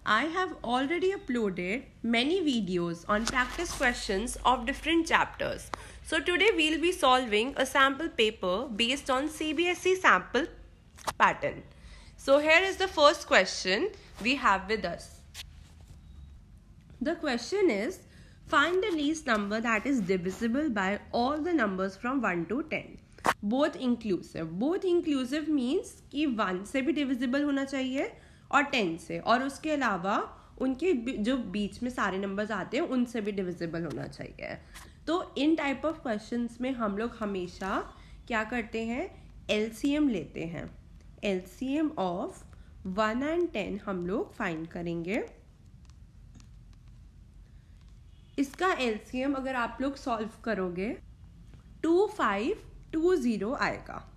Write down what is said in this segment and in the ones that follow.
I have already uploaded many videos on practice questions of different chapters. So today we'll be solving a sample paper based on CBSE sample pattern. So here is the first question we have with us. The question is, find the least number that is divisible by all the numbers from 1 to 10. Both inclusive. Both inclusive means कि 1 से भी divisible होना चाहिए और 10 से, और उसके अलावा उनके जो बीच में सारे नंबर्स आते हैं उनसे भी divisible होना चाहिए. तो इन टाइप ऑफ क्वेश्चंस में हम लोग हमेशा क्या करते हैं, LCM लेते हैं. LCM ऑफ 1 and 10 हम लोग फाइंड करेंगे. इसका LCM अगर आप लोग सॉल्व करोगे 2520 आएगा.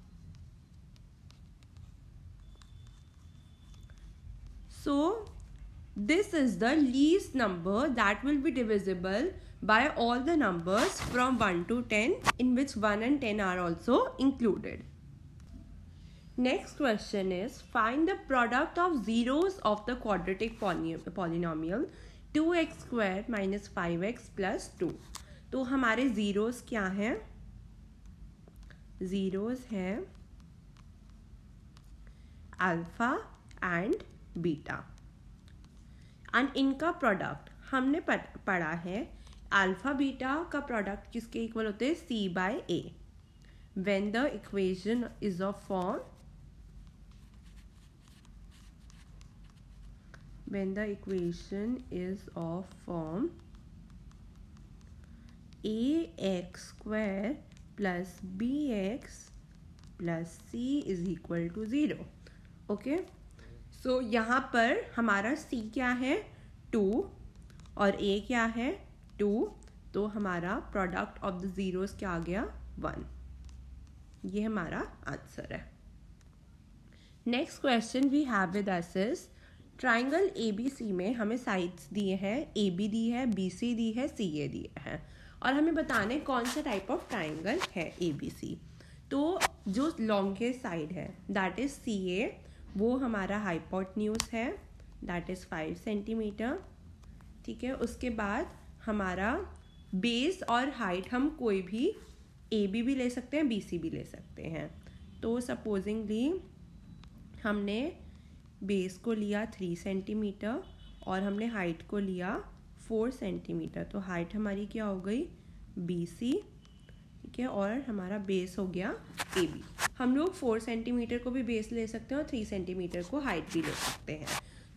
So this is the least number that will be divisible by all the numbers from 1 to 10, in which 1 and 10 are also included. Next question is, find the product of zeros of the quadratic polynomial 2x square minus 5x plus 2. तो हमारे zeros क्या हैं? Zeros हैं alpha and beta, and इनका product हमने पढ़ा है. Alpha beta का प्रोडक्ट किसके इक्वल होते हैं? C by A. When the equation is of form ax square plus bx plus c is equal to 0. Okay, सो यहाँ पर हमारा c क्या है? 2 और a क्या है? 2. तो हमारा प्रोडक्ट ऑफ द जीरोस क्या आ गया? 1. ये हमारा आंसर है. Next question we have with us is, triangle ABC में हमें साइड्स दिए हैं, AB दी है, BC दी है, CA दिए हैं, और हमें बताना है कौन सा टाइप ऑफ ट्राइंगल है ABC. तो जो लॉन्गेस्ट साइड है दैट इज CA, वो हमारा हाइपोटेन्यूज है, दैट इज 5 सेंटीमीटर. ठीक है, उसके बाद हमारा बेस और हाइट हम कोई भी AB भी ले सकते हैं, BC भी ले सकते हैं. तो सपोजिंगली हमने बेस को लिया 3 सेंटीमीटर और हमने हाइट को लिया 4 सेंटीमीटर. तो हाइट हमारी क्या हो गई? BC. ठीक है, और हमारा बेस हो गया AB. हम लोग 4 सेंटीमीटर को भी बेस ले सकते हैं और 3 सेंटीमीटर को हाइट भी ले सकते हैं.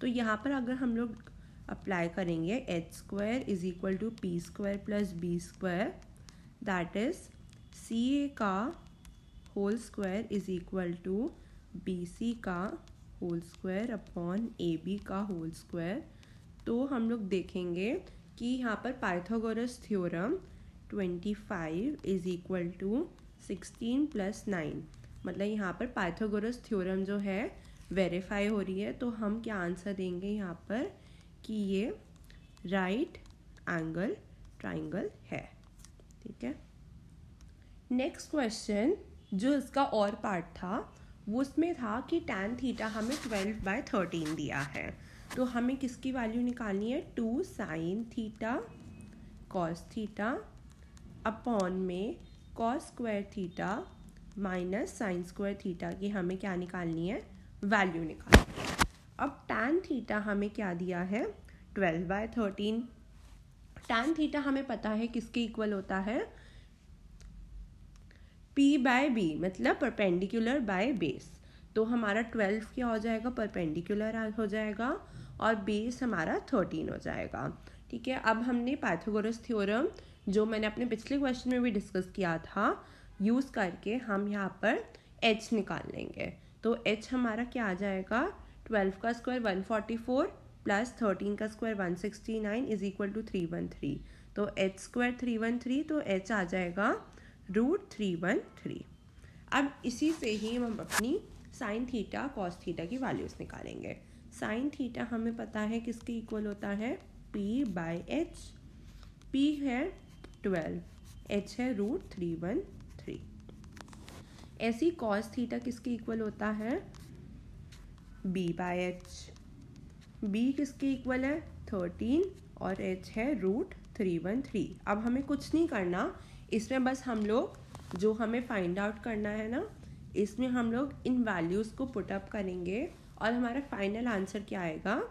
तो यहाँ पर अगर हम लोग अप्लाई करेंगे h square is equal to p square plus b square, that is CA का whole square is equal to BC का होल स्क्वायर अपॉन AB का होल स्क्वायर. तो हम लोग देखेंगे कि यहाँ पर Pythagoras theorem 25 is equal to 16 plus 9, मतलब यहाँ पर पाइथागोरस थ्योरम जो है वेरीफाई हो रही है. तो हम क्या आंसर देंगे यहाँ पर कि ये राइट एंगल ट्राइंगल है. ठीक है, नेक्स्ट क्वेश्चन जो इसका और पार्ट था वो उसमें था कि tan थीटा हमें 12/13 दिया है. तो हमें किसकी वैल्यू निकालनी है? 2 sin theta cos theta upon में cos square theta minus sine square theta की हमें क्या निकालनी है? वैल्यू निकालनी है. अब tan थीटा हमें क्या दिया है? 12/13. tan थीटा हमें पता है किसके इक्वल होता है? P बाय B, मतलब परपेंडिकुलर बाय बेस. तो हमारा 12 क्या हो जाएगा? परपेंडिकुलर हो जाएगा, और बेस हमारा 13 हो जाएगा. ठीक है, अब हमने पाइथागोरस थ्योरम जो मैंने अपने पिछले क्वेश्चन में भी डिस्कस किया था यूज़ करके हम यहाँ पर h निकाल लेंगे. तो h हमारा क्या आ जाएगा? 12 का स्क्वायर 144 प्लस 13 का स्क्वायर 169 इज इक्वल टू 313. तो h स्क्वायर 313, तो h आ जाएगा √313. अब इसी से ही हम अपनी साइन थीटा कॉस थीटा की वैल्यूज निकालेंगे. साइन थीटा हमें पता है किसके इक्वल होता है? P bye H. P है 12, H है √313. ऐसी कॉस थीटा किसके इक्वल होता है? B by H. b किसके इक्वल है 13 और h है √313। अब हमें कुछ नहीं करना, इसमें बस हम लोग जो हमें फाइंड आउट करना है ना, इसमें हम लोग इन वैल्यूज़ को पुट अप करेंगे और हमारा फाइनल आंसर क्या आएगा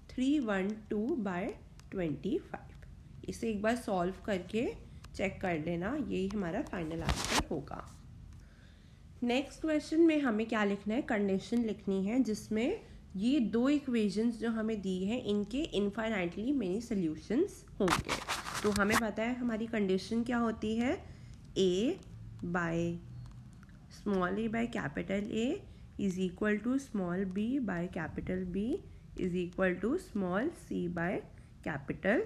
312/25। इसे एक बार सॉल्व करके चेक कर लेना, यही हमारा फाइनल आंसर होगा। नेक्स्ट क्वेश्चन में हमें क्या लिखना है, कंडीशन लिखनी है जिसमें ये दो इक्वेशंस जो हमें दी है इनके इनफाइनाइटली मेनी सॉल्यूशंस होंगे। तो हमें पता है हमारी कंडीशन क्या होती है, a by capital A is equal to small b by capital B is equal to small c by capital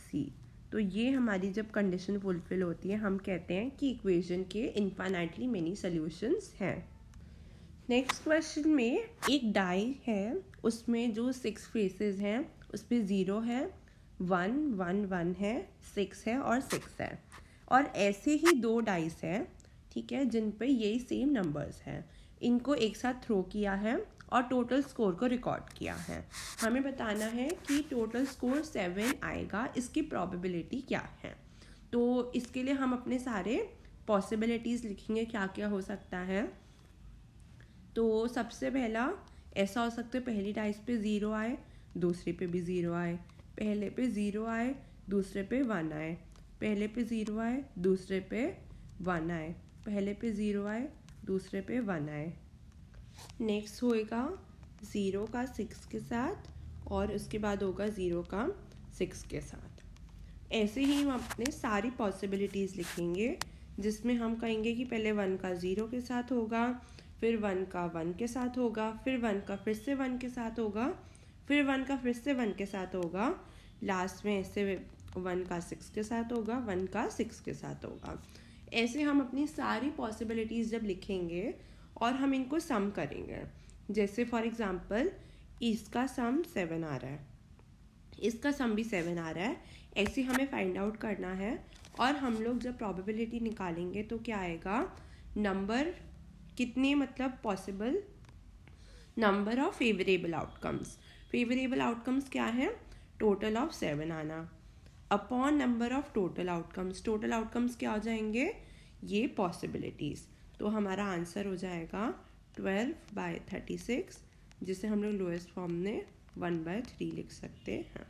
C। तो ये हमारी जब कंडीशन फुलफिल होती है हम कहते हैं कि इक्वेशन के इनफाइनाइटली मेनी सॉल्यूशंस हैं। नेक्स्ट क्वेश्चन में एक डाई है, उसमें जो 6 फेसेस हैं उस पर 0 है, 1 1 1 है, 6 है और 6 है। और ऐसे ही दो डाइस हैं, ठीक है, जिन पे यही सेम नंबर्स हैं, इनको एक साथ थ्रो किया है और टोटल स्कोर को रिकॉर्ड किया है। हमें बताना है कि टोटल स्कोर 7 आएगा, इसकी प्रोबेबिलिटी क्या है। तो इसके लिए हम अपने सारे पॉसिबिलिटीज़ लिखेंगे, क्या क्या हो सकता है। तो सबसे पहला ऐसा हो सकता है पहली डाइस पे 0 आए, दूसरे पे भी 0 आए, पहले पे 0 आए, दूसरे पे 1 आए, पहले पे 0 आए, दूसरे पे 1 आए, पहले पे 0 आए, दूसरे पे 1 आए। नेक्स्ट होएगा 0 का 6 के साथ और उसके बाद होगा 0 का 6 के साथ। ऐसे ही हम अपने सारी पॉसिबिलिटीज़ लिखेंगे जिसमें हम कहेंगे कि पहले 1 का 0 के साथ होगा, फिर 1 का 1 के साथ होगा, फिर 1 का फिर से 1 के साथ होगा, फिर 1 का फिर से 1 के साथ होगा, लास्ट में ऐसे 1 का 6 के साथ होगा, 1 का 6 के साथ होगा। ऐसे हम अपनी सारी पॉसिबिलिटीज़ जब लिखेंगे और हम इनको सम करेंगे, जैसे फॉर एग्जांपल इसका सम 7 आ रहा है, इसका सम भी 7 आ रहा है, ऐसे हमें फाइंड आउट करना है। और हम लोग जब प्रोबेबिलिटी निकालेंगे तो क्या आएगा, नंबर कितने मतलब possible number of favourable outcomes. Favourable outcomes क्या है, टोटल ऑफ 7 आना upon number of total outcomes. Total outcomes क्या हो जाएंगे, ये पॉसिबिलिटीज़। तो हमारा आंसर हो जाएगा 12/36, जिसे हम लोग लोएस्ट फॉर्म में 1/3 लिख सकते हैं।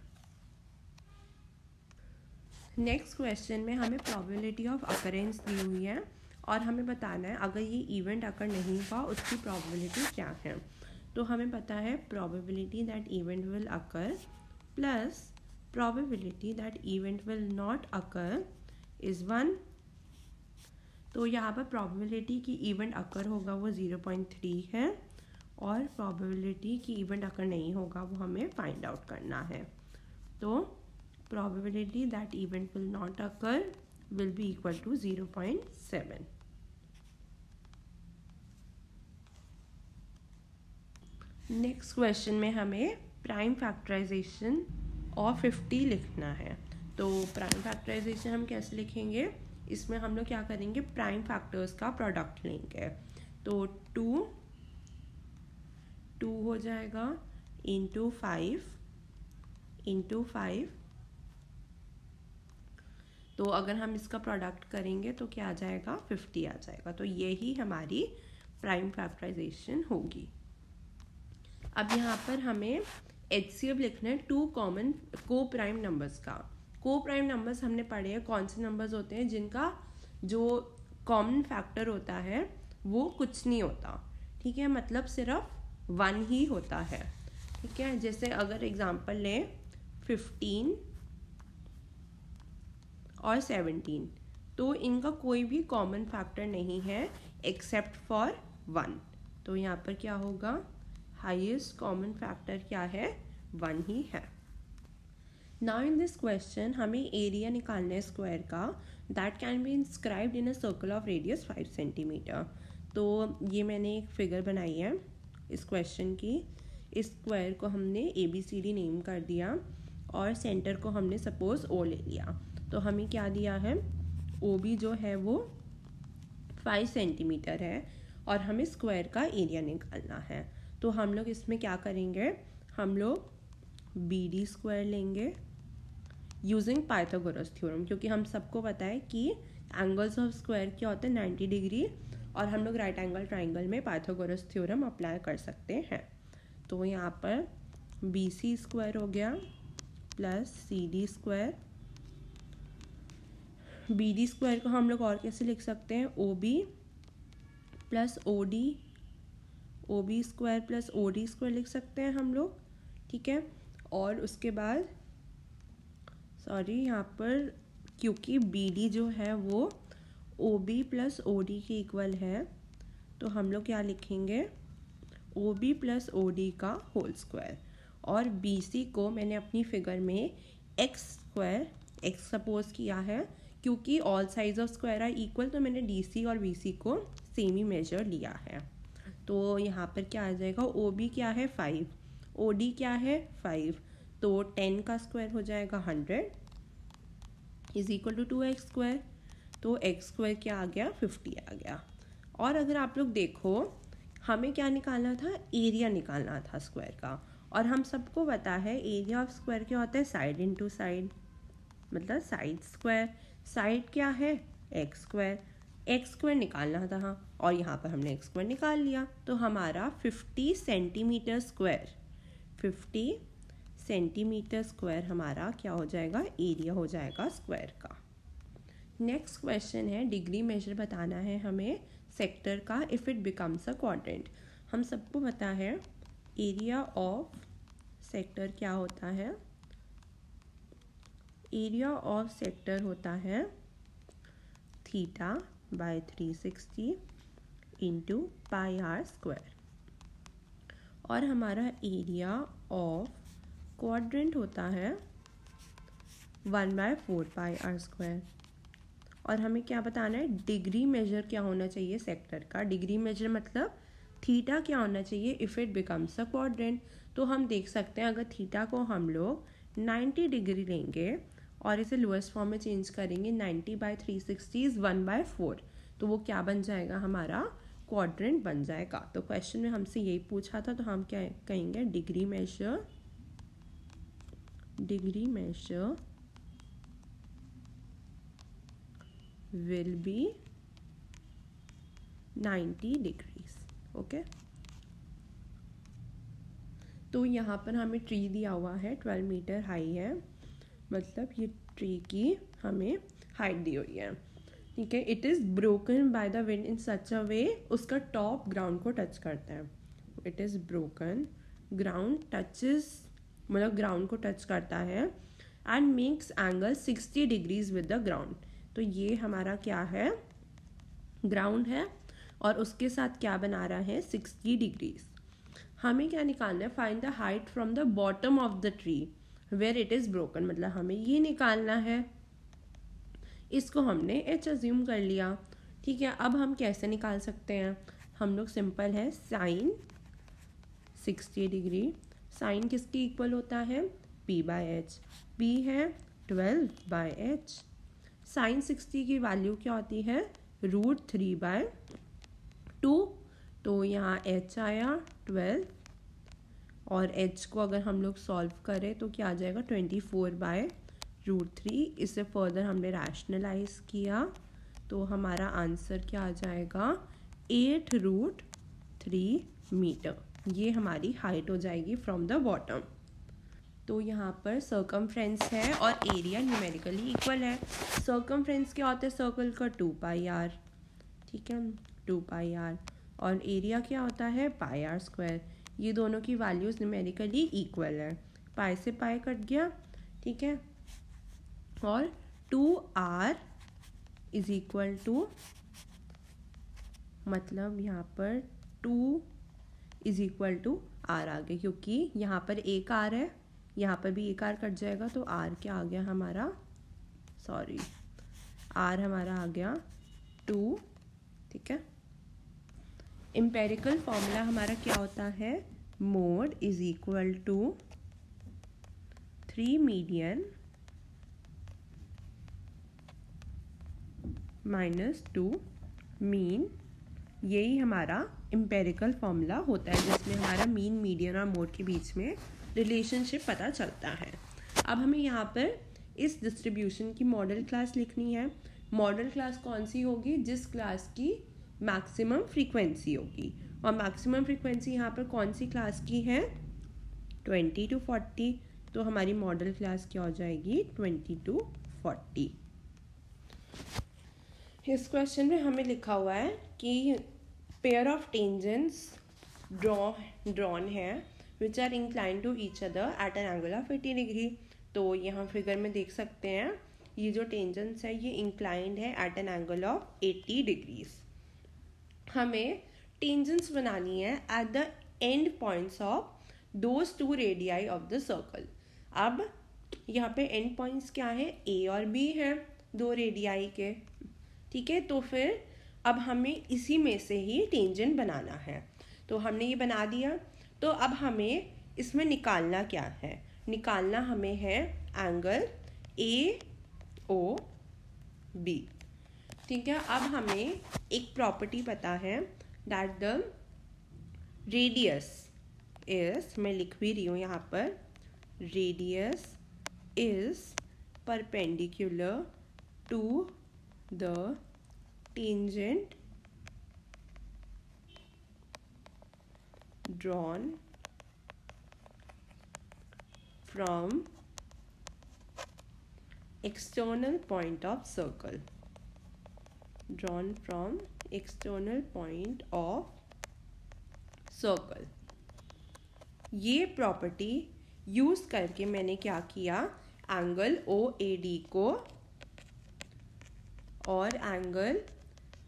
नेक्स्ट क्वेश्चन में हमें प्रोबेबिलिटी ऑफ अकरेंस दी हुई है और हमें बताना है अगर ये इवेंट अकर नहीं हुआ उसकी प्रोबेबिलिटी क्या है। तो हमें पता है probability that event will occur plus probability that event will not occur is 1। तो यहाँ पर प्रोबेबिलिटी कि इवेंट अकर होगा वो 0.3 है और प्रोबेबिलिटी कि इवेंट अकर नहीं होगा वो हमें फाइंड आउट करना है। तो probability that event will not occur will be equal to 0.7। Next question में हमें प्राइम फैक्टराइजेशन और 50 लिखना है। तो प्राइम फैक्टराइजेशन हम कैसे लिखेंगे, इसमें हम लोग क्या करेंगे, प्राइम फैक्टर्स का प्रोडक्ट लेंगे। तो 2 हो जाएगा इंटू 5 इंटू 5। तो अगर हम इसका प्रोडक्ट करेंगे तो क्या आ जाएगा, 50 आ जाएगा। तो यही हमारी प्राइम फैक्टराइजेशन होगी। अब यहाँ पर हमें HCF लिखना है 2 कॉमन को प्राइम नंबर्स का। को प्राइम नंबर्स हमने पढ़े हैं, कौन से नंबर्स होते हैं जिनका जो कॉमन फैक्टर होता है वो कुछ नहीं होता, ठीक है, मतलब सिर्फ 1 ही होता है, ठीक है। जैसे अगर एग्जांपल लें 15 और 17, तो इनका कोई भी कॉमन फैक्टर नहीं है एक्सेप्ट फॉर 1। तो यहाँ पर क्या होगा, हाईएस्ट कॉमन फैक्टर क्या है, 1 ही है। नाउ इन दिस क्वेश्चन हमें एरिया निकालना है स्क्वायर का, that can be inscribed in a circle of radius 5 centimetre. तो ये मैंने एक फिगर बनाई है इस क्वेश्चन की। इस स्क्वायर को हमने ABCD नेम कर दिया और सेंटर को हमने सपोज O ले लिया। तो हमें क्या दिया है, OB जो है वो 5 सेंटीमीटर है और हमें स्क्वायर का एरिया निकालना है। तो हम लोग इसमें क्या करेंगे, हम लोग BD स्क्वायर लेंगे यूजिंग पाइथागोरस थ्योरम, क्योंकि हम सबको पता है कि एंगल्स ऑफ स्क्वायर क्या होते हैं 90 डिग्री, और हम लोग राइट एंगल ट्राइंगल में पाइथागोरस थ्योरम अप्लाई कर सकते हैं। तो यहाँ पर BC स्क्वायर हो गया plus CD square. BD square को हम लोग और कैसे लिख सकते हैं, OB plus OD, OB square plus OD square लिख सकते हैं हम लोग, ठीक है। और उसके बाद यहाँ पर क्योंकि BD जो है वो OB प्लस OD के इक्वल है, तो हम लोग क्या लिखेंगे, OB प्लस OD का होल स्क्वायर। और BC को मैंने अपनी फिगर में x स्क्वायर x सपोज किया है, क्योंकि all sides of square are equal, तो मैंने DC और BC को सेम ही मेजर लिया है। तो यहाँ पर क्या आ जाएगा, OB क्या है 5, OD क्या है 5, तो 10 का स्क्वायर हो जाएगा 100 is equal to 2x square. तो x स्क्वायर क्या आ गया 50 आ गया। और अगर आप लोग देखो हमें क्या निकालना था, एरिया निकालना था स्क्वायर का, और हम सबको पता है एरिया ऑफ स्क्वायर क्या होता है, साइड इनटू साइड, मतलब साइड स्क्वायर। साइड क्या है x स्क्वायर, x स्क्वायर निकालना था, और यहाँ पर हमने x स्क्वायर निकाल लिया। तो हमारा 50 सेंटीमीटर स्क्वायर, 50 सेंटीमीटर स्क्वायर हमारा क्या हो जाएगा, एरिया हो जाएगा स्क्वायर का। नेक्स्ट क्वेश्चन है, डिग्री मेजर बताना है हमें सेक्टर का if it becomes a quadrant. हम सबको पता है एरिया ऑफ सेक्टर क्या होता है, एरिया ऑफ सेक्टर होता है theta by 360 into pi r square, और हमारा एरिया ऑफ क्वाड्रेंट होता है 1/4 पाई आर स्क्वायर। और हमें क्या बताना है, डिग्री मेजर क्या होना चाहिए सेक्टर का, डिग्री मेजर मतलब थीटा क्या होना चाहिए if it becomes a quadrant. तो हम देख सकते हैं अगर थीटा को हम लोग 90 डिग्री लेंगे और इसे लोएस्ट फॉर्म में चेंज करेंगे, 90/360 इज 1/4, तो वो क्या बन जाएगा, हमारा क्वाड्रेंट बन जाएगा। तो क्वेश्चन में हमसे यही पूछा था, तो हम क्या कहेंगे, degree measure will be 90 degrees, okay. तो यहाँ पर हमें ट्री दिया हुआ है 12 मीटर हाई है, मतलब ये ट्री की हमें हाइट दी हुई है, ठीक है। It is broken by the wind in such a way, उसका टॉप ग्राउंड को टच करता है। It is broken, ground touches मतलब ग्राउंड को टच करता है, and makes angle 60 degrees with the ground. तो ये हमारा क्या है, ग्राउंड है, और उसके साथ क्या बना रहा है 60 डिग्रीज। हमें क्या निकालना है, find the height from the bottom of the tree where it is broken, मतलब हमें ये निकालना है। इसको हमने h अज्यूम कर लिया, ठीक है। अब हम कैसे निकाल सकते हैं, हम लोग सिंपल है, साइन 60 डिग्री, साइन किसके इक्वल होता है, p/h, p है 12/h। साइन 60 की वैल्यू क्या होती है, √3/2, तो यहाँ h आया 12, और h को अगर हम लोग सॉल्व करें तो क्या आ जाएगा 24/√3। इसे फर्दर हमने रैशनलाइज किया, तो हमारा आंसर क्या आ जाएगा 8√3 मीटर। ये हमारी हाइट हो जाएगी फ्रॉम द बॉटम। तो यहाँ पर सर्कमफ्रेंस है और एरिया न्यूमेरिकली इक्वल है। सर्कमफ्रेंस क्या होता है, सर्कल का 2πr, ठीक है 2πr, और एरिया क्या होता है πr स्क्वायर। ये दोनों की वैल्यूज न्यूमेरिकली इक्वल है, पाई से पाई कट गया, ठीक है। और 2r इज इक्वल टू, मतलब यहाँ पर 2 इज इक्वल टू r आ गया, क्योंकि यहाँ पर एक r है, यहाँ पर भी एक r कट जाएगा, तो r क्या आ गया हमारा, सॉरी r हमारा आ गया 2, ठीक है। एम्पेरिकल फॉर्मूला हमारा क्या होता है, mode is equal to 3 median -2 mean. यही हमारा एम्पेरिकल फॉर्मूला होता है, जिसमें हमारा मीन, मीडियन और मोड के बीच में रिलेशनशिप पता चलता है। अब हमें यहाँ पर इस डिस्ट्रीब्यूशन की मॉडल क्लास लिखनी है। मॉडल क्लास कौन सी होगी? जिस क्लास की मैक्सिमम फ्रीक्वेंसी होगी, और मैक्सिमम फ्रीक्वेंसी यहाँ पर कौन सी क्लास की है? 20 to 40। तो हमारी मॉडल क्लास क्या हो जाएगी? 20 to 40। इस क्वेश्चन में हमें लिखा हुआ है कि पेयर ऑफ टेंजेंट्स ड्रॉन है which are incline to each other at an angle of 80 degree. तो यहाँ फिगर में देख सकते हैं ये जो टेंजेंट्स है ये इंक्लाइंड है at an angle of 80 degrees. हमें टेंजेंट्स बनानी है at the end points of those two radii of the circle. अब यहाँ पे एंड पॉइंट्स क्या है? ए और बी है, दो रेडियाई के। ठीक है, तो फिर अब हमें इसी में से ही टेंजेंट बनाना है। तो हमने ये बना दिया। तो अब हमें इसमें निकालना क्या है? निकालना हमें है एंगल ए ओ बी। ठीक है, अब हमें एक प्रॉपर्टी पता है दैट द रेडियस इज, मैं लिख भी रही हूँ यहाँ पर, radius is perpendicular to the tangent drawn from external point of circle, drawn from external point of circle। ये प्रॉपर्टी यूज करके मैंने क्या किया? एंगल OAD को और एंगल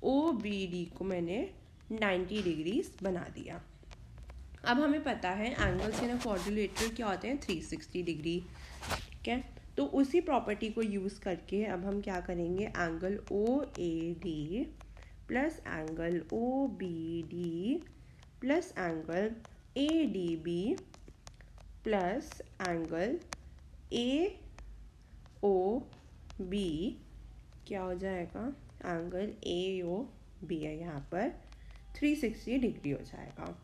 OBD को मैंने 90 डिग्रीज बना दिया। अब हमें पता है एंगल्स इन अ क्वाड्रिलेटरल क्या होते हैं? 360 डिग्री। ठीक है, तो उसी प्रॉपर्टी को यूज़ करके अब हम क्या करेंगे? Angle OAD plus angle OBD plus angle ADB plus angle AOB क्या हो जाएगा? एंगल AOB है यहाँ पर 360 डिग्री हो जाएगा।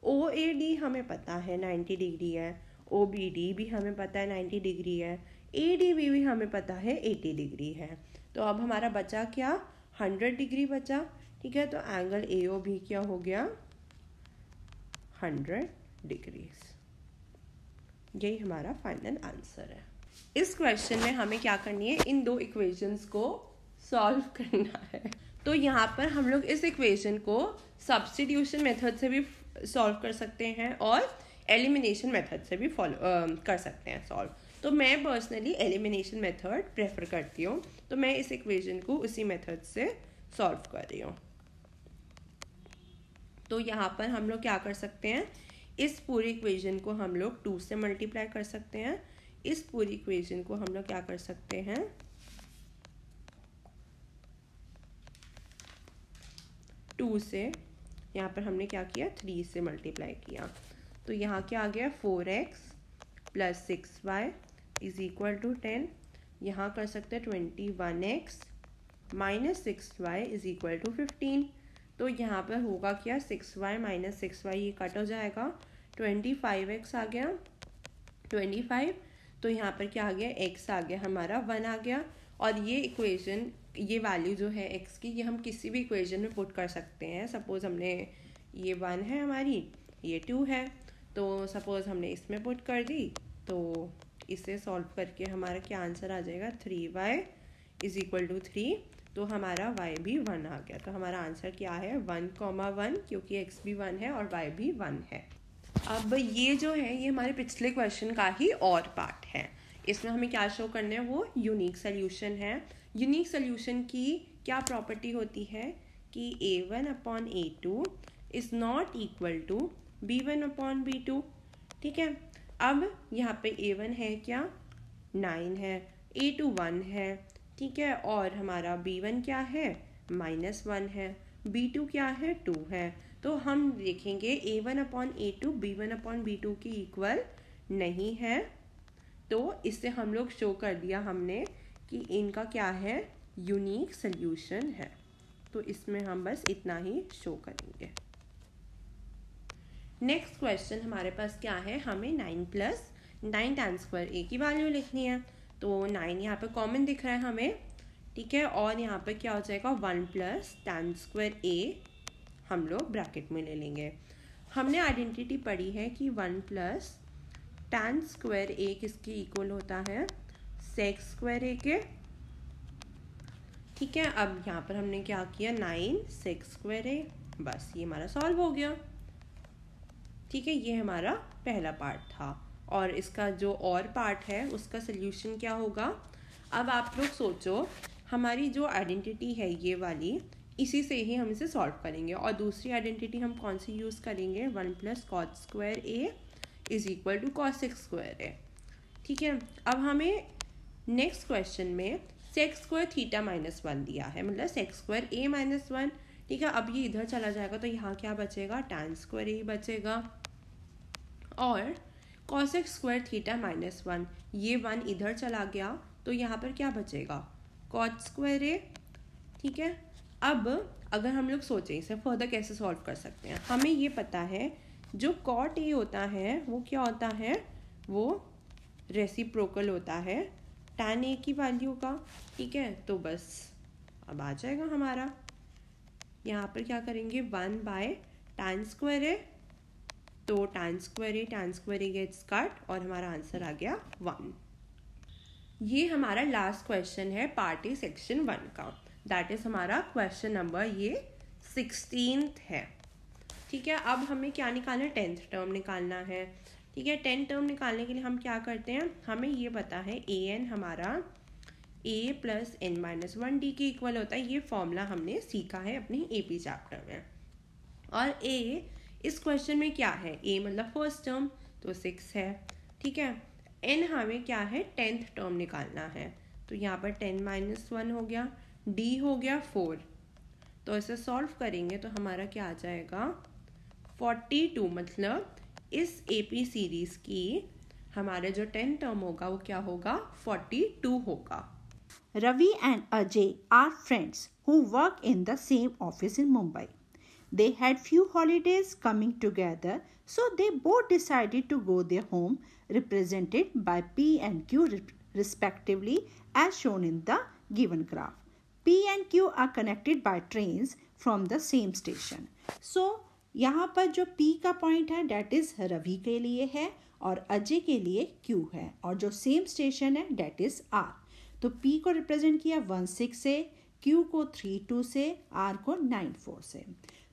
OAD हमें पता है 90 डिग्री है, OBD भी हमें पता है 90 डिग्री है, ADB भी हमें पता है 80 डिग्री है। तो अब हमारा बचा क्या? 100 डिग्री बचा। ठीक है, तो एंगल AOB क्या हो गया? 100 डिग्रीज। यही हमारा फाइनल आंसर है। इस क्वेश्चन में हमें क्या करनी है? इन दो इक्वेशंस को सॉल्व करना है। तो यहाँ पर हम लोग इस इक्वेशन को सब्स्टिट्यूशन मेथड से भी सॉल्व कर सकते हैं और एलिमिनेशन मेथड से भी कर सकते हैं सॉल्व। तो मैं पर्सनली एलिमिनेशन मेथड प्रेफर करती हूँ, तो मैं इस इक्वेशन को उसी मेथड से सॉल्व कर रही हूँ। तो यहाँ पर हम लोग क्या कर सकते हैं? इस पूरी इक्वेशन को हम लोग 2 से मल्टीप्लाई कर सकते हैं। इस पूरी इक्वेशन को हम लोग क्या कर सकते हैं? 2 से, यहाँ पर हमने क्या किया? 3 से मल्टीप्लाई किया। तो यहाँ क्या आ गया? 4x plus 6y is equal to 10। यहाँ कर सकते हैं 21x minus 6y is equal to 15। तो यहाँ पर होगा क्या? 6y माइनस 6y ये कट हो जाएगा, 25x आ गया 25। तो यहाँ पर क्या आ गया? x आ गया हमारा 1 आ गया। और ये इक्वेशन, ये वैल्यू जो है x की, ये हम किसी भी इक्वेशन में पुट कर सकते हैं। सपोज हमने ये 1 है हमारी, ये 2 है, तो सपोज हमने इसमें पुट कर दी, तो इसे सॉल्व करके हमारा क्या आंसर आ जाएगा? 3y is equal to 3। तो हमारा y भी 1 आ गया। तो हमारा आंसर क्या है? 1,1, क्योंकि x भी 1 है और y भी 1 है। अब ये जो है ये हमारे पिछले क्वेश्चन का ही और पार्ट है। इसमें हमें क्या शो करना है? वो यूनिक सोल्यूशन है। यूनिक सोल्यूशन की क्या प्रॉपर्टी होती है कि A1 upon A2 is not equal to B1 upon B2। ठीक है, अब यहाँ पे A1 है क्या? 9 है, A2 1 है। ठीक है, और हमारा B1 क्या है? -1 है, B2 क्या है? 2 है। तो हम देखेंगे A1 upon A2 B1 upon B2 की इक्वल नहीं है। तो इससे हम लोग शो कर दिया हमने कि इनका क्या है? यूनिक सोल्यूशन है। तो इसमें हम बस इतना ही शो करेंगे। नेक्स्ट क्वेश्चन हमारे पास क्या है? हमें 9 + 9 tan स्क्वायर ए की वैल्यू लिखनी है, तो 9 यहाँ पे कॉमन दिख रहा है हमें, ठीक है। और यहाँ पे क्या हो जाएगा 1 प्लस tan स्क्वायर ए हम लोग ब्रैकेट में ले लेंगे। हमने आइडेंटिटी पढ़ी है कि 1 प्लस tan स्क्वायर ए किसके इक्वल होता है, sec स्क्वायर ए के, ठीक है। अब यहाँ पर हमने क्या किया 9 sec स्क्वायर ए, बस ये हमारा सॉल्व हो गया, ठीक है। ये हमारा पहला पार्ट था और इसका जो और पार्ट है उसका सोल्यूशन क्या होगा। अब आप लोग सोचो, हमारी जो आइडेंटिटी है ये वाली, इसी से ही हम इसे सॉल्व करेंगे। और दूसरी आइडेंटिटी हम कौन सी यूज़ करेंगे, 1 plus cot square A is equal to cosec square A, ठीक है। अब हमें नेक्स्ट क्वेश्चन में सेक स्क्वायर थीटा -1 दिया है, मतलब सेक स्क्वायर ए -1, ठीक है। अब ये इधर चला जाएगा तो यहाँ क्या बचेगा, tan स्क्वायर ए बचेगा, और कॉसेक स्क्वायर थीटा -1, ये 1 इधर चला गया तो यहाँ पर क्या बचेगा, कॉट स्क्वायर ए, ठीक है। अब अगर हम लोग सोचें इसे फर्दर कैसे सॉल्व कर सकते हैं, हमें ये पता है जो कॉट ए होता है वो क्या होता है, वो रेसिप्रोकल होता है tan ए की वैल्यू का, ठीक है। तो बस अब आ जाएगा हमारा, यहाँ पर क्या करेंगे 1 बाय tan स्क्वायर ए, तो tan square a gets cut और हमारा आंसर आ गया 1। ये हमारा लास्ट क्वेश्चन है पार्ट ए सेक्शन 1 का, दैट इज हमारा क्वेश्चन नंबर ये 16th है, ठीक है। अब हमें क्या निकालना है, 10th टर्म निकालना है, ठीक है। 10th टर्म निकालने के लिए हम क्या करते हैं, हमें ये पता है an हमारा a प्लस n-1d के इक्वल होता है, ये फॉर्मूला हमने सीखा है अपने AP चैप्टर में। और a इस क्वेश्चन में क्या है, a मतलब फर्स्ट टर्म तो 6 है, ठीक है। n हमें क्या है 10th टर्म निकालना है, तो यहाँ पर 10-1 हो गया, d हो गया 4, तो इसे सॉल्व करेंगे तो हमारा क्या आ जाएगा 42, मतलब इस AP सीरीज की हमारा जो 10 टर्म होगा वो क्या होगा 42 होगा। Ravi and Ajay are friends who work in the same office in Mumbai. They had few holidays coming together, so they both decided to go their home, represented by P and Q respectively as shown in the given graph. P and Q are connected by trains from the same station. So यहाँ पर जो P का point है that is Ravi के लिए है और अजय के लिए Q है, और जो सेम स्टेशन है डेट इज R। तो P को रिप्रेजेंट किया 16 से, Q को 32 से, R को 94 से।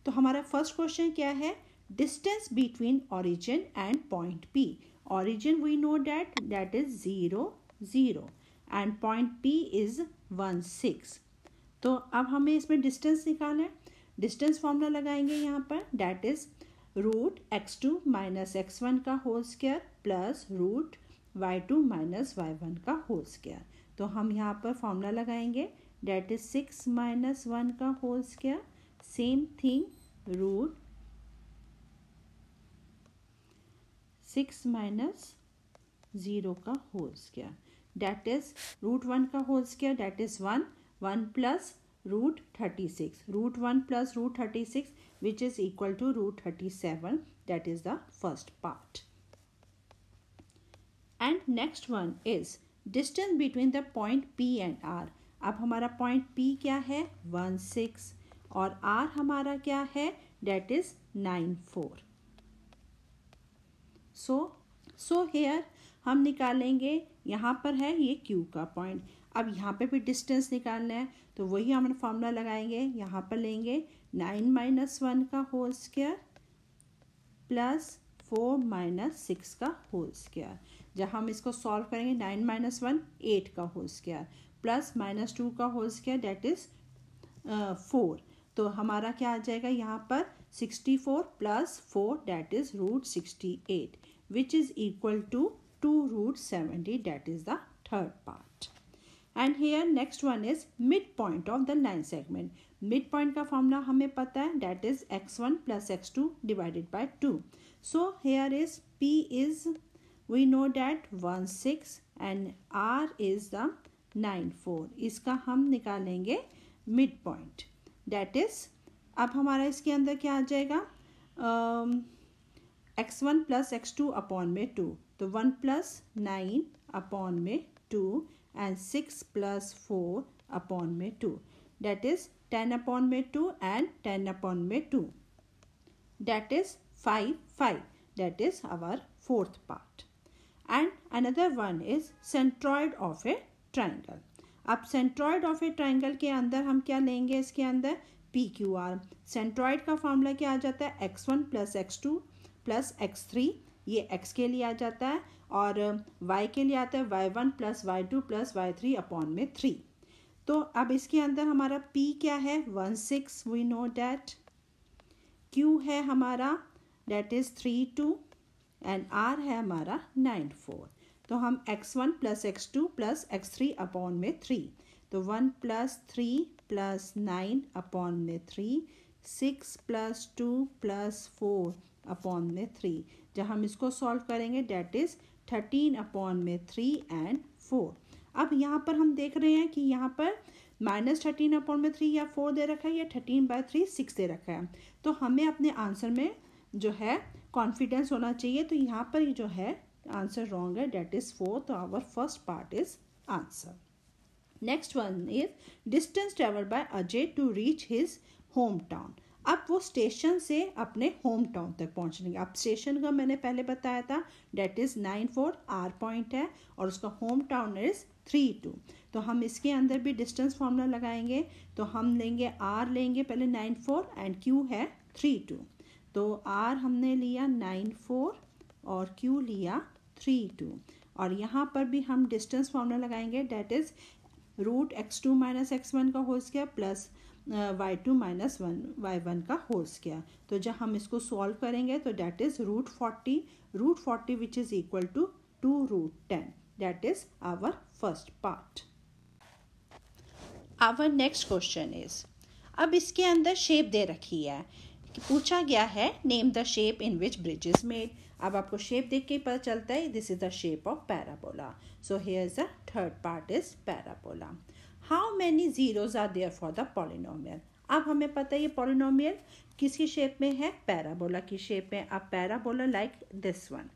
तो हमारा फर्स्ट क्वेश्चन क्या है, distance between origin and point P। Origin we know that is 0 0 and point P is 16। तो अब हमें इसमें डिस्टेंस निकालना है, डिस्टेंस फॉर्मूला लगाएंगे यहाँ पर, that is √x2 minus x1 का whole square plus √y2 minus y1 का होल स्क्वायर। तो हम यहाँ पर फॉर्मूला लगाएंगे, डेट इज 6 माइनस 1 का whole square, same thing √6 minus 0 का होल स्क्वायर, डेट इज √1 का whole square, that is 1 plus √36, √1 plus √36 which is equal to √37, that is the first part. And next one is distance between the point P and R. अब हमारा point P क्या है 16 और R हमारा क्या है that is 94. So here हम निकालेंगे, यहाँ पर है ये Q का पॉइंट, अब यहाँ पे भी डिस्टेंस निकालना है तो वही हम फॉर्मूला लगाएंगे, यहाँ पर लेंगे 9 माइनस 1 का होल स्क्वायर प्लस 4 माइनस 6 का होल स्क्वायर। जब हम इसको सॉल्व करेंगे 9 माइनस 1 8 का होल स्क्वायर प्लस माइनस 2 का होल स्क्वायर डेट इज 4, तो हमारा क्या आ जाएगा यहाँ पर 64 plus 4 that is √68 which is equal to 2√70, that is the third part. And here next one is midpoint of the line segment. Midpoint का formula हमें पता है, that is x1 plus x2 divided by 2. So here is P is, we know that 16 and R is the 94. इसका हम निकालेंगे midpoint. That is, अब हमारा इसके अंदर क्या आ जाएगा, x1 plus x2 अपॉन में 2, तो 1 प्लस 9 अपॉन में 2 एंड 6 प्लस 4 अपॉन में 2, that is 10 upon में 2 and 10 upon में 2, that is 5 5, that is our fourth part. And another one is centroid of a triangle. अब centroid of a triangle के अंदर हम क्या लेंगे, इसके अंदर PQR. centroid का फॉर्मूला क्या आ जाता है, x1 plus x2 plus x3, ये x के लिए आ जाता है, और y के लिए आता है y1 plus y2 plus y3 upon में 3. तो अब इसके अंदर हमारा P क्या है, 1 6, वी नो डैट. Q है हमारा डेट इज़ 3 2 एंड R है हमारा 9 4. तो हम x1 plus x2 plus x3 upon में 3, तो 1 प्लस 3 प्लस 9 अपॉन में 3, 6 प्लस 2 प्लस 4 अपॉन में 3. जब हम इसको सॉल्व करेंगे डेट इज़ 13 अपॉन में 3 एंड 4. अब यहाँ पर हम देख रहे हैं कि यहाँ पर -13 अपॉन में 3 या 4 दे रखा है, या 13/3 6 दे रखा है. तो हमें अपने आंसर में जो है कॉन्फिडेंस होना चाहिए. तो यहाँ पर जो है आंसर रॉन्ग है, डेट इज़ 4. तो our first part is answer. Next one is distance travel by Ajay to reach his home town. अब वो स्टेशन से अपने होम टाउन तक पहुँचेंगे. अब स्टेशन का मैंने पहले बताया था, डेट इज़ 9 4, आर पॉइंट है, और उसका होम टाउन इज़ 3 2. तो हम इसके अंदर भी डिस्टेंस फार्मूला लगाएंगे. तो हम लेंगे आर लेंगे पहले 9 4 एंड क्यू है 3 2. तो आर हमने लिया 9 4 और क्यू लिया 3 2. और यहाँ पर भी हम डिस्टेंस फार्मूला लगाएंगे, that is root x2 minus x1 का whole square plus y2 minus y1 का होल स्क्वायर. तो जब हम इसको सॉल्व करेंगे तो that is root 40 which is equal to 2 root 10. That is our first part. Our next question is, अब इसके अंदर शेप दे रखी है, पूछा गया है name the shape in which bridge is made. अब आपको शेप देख के पता चलता है this is the shape of parabola. So here is the third part is parabola. How many zeros are there for the polynomial. अब हमें पता है ये पॉलिनोमियल किसकी शेप में है, पैराबोला की शेप में. अब पैराबोला लाइक दिस वन.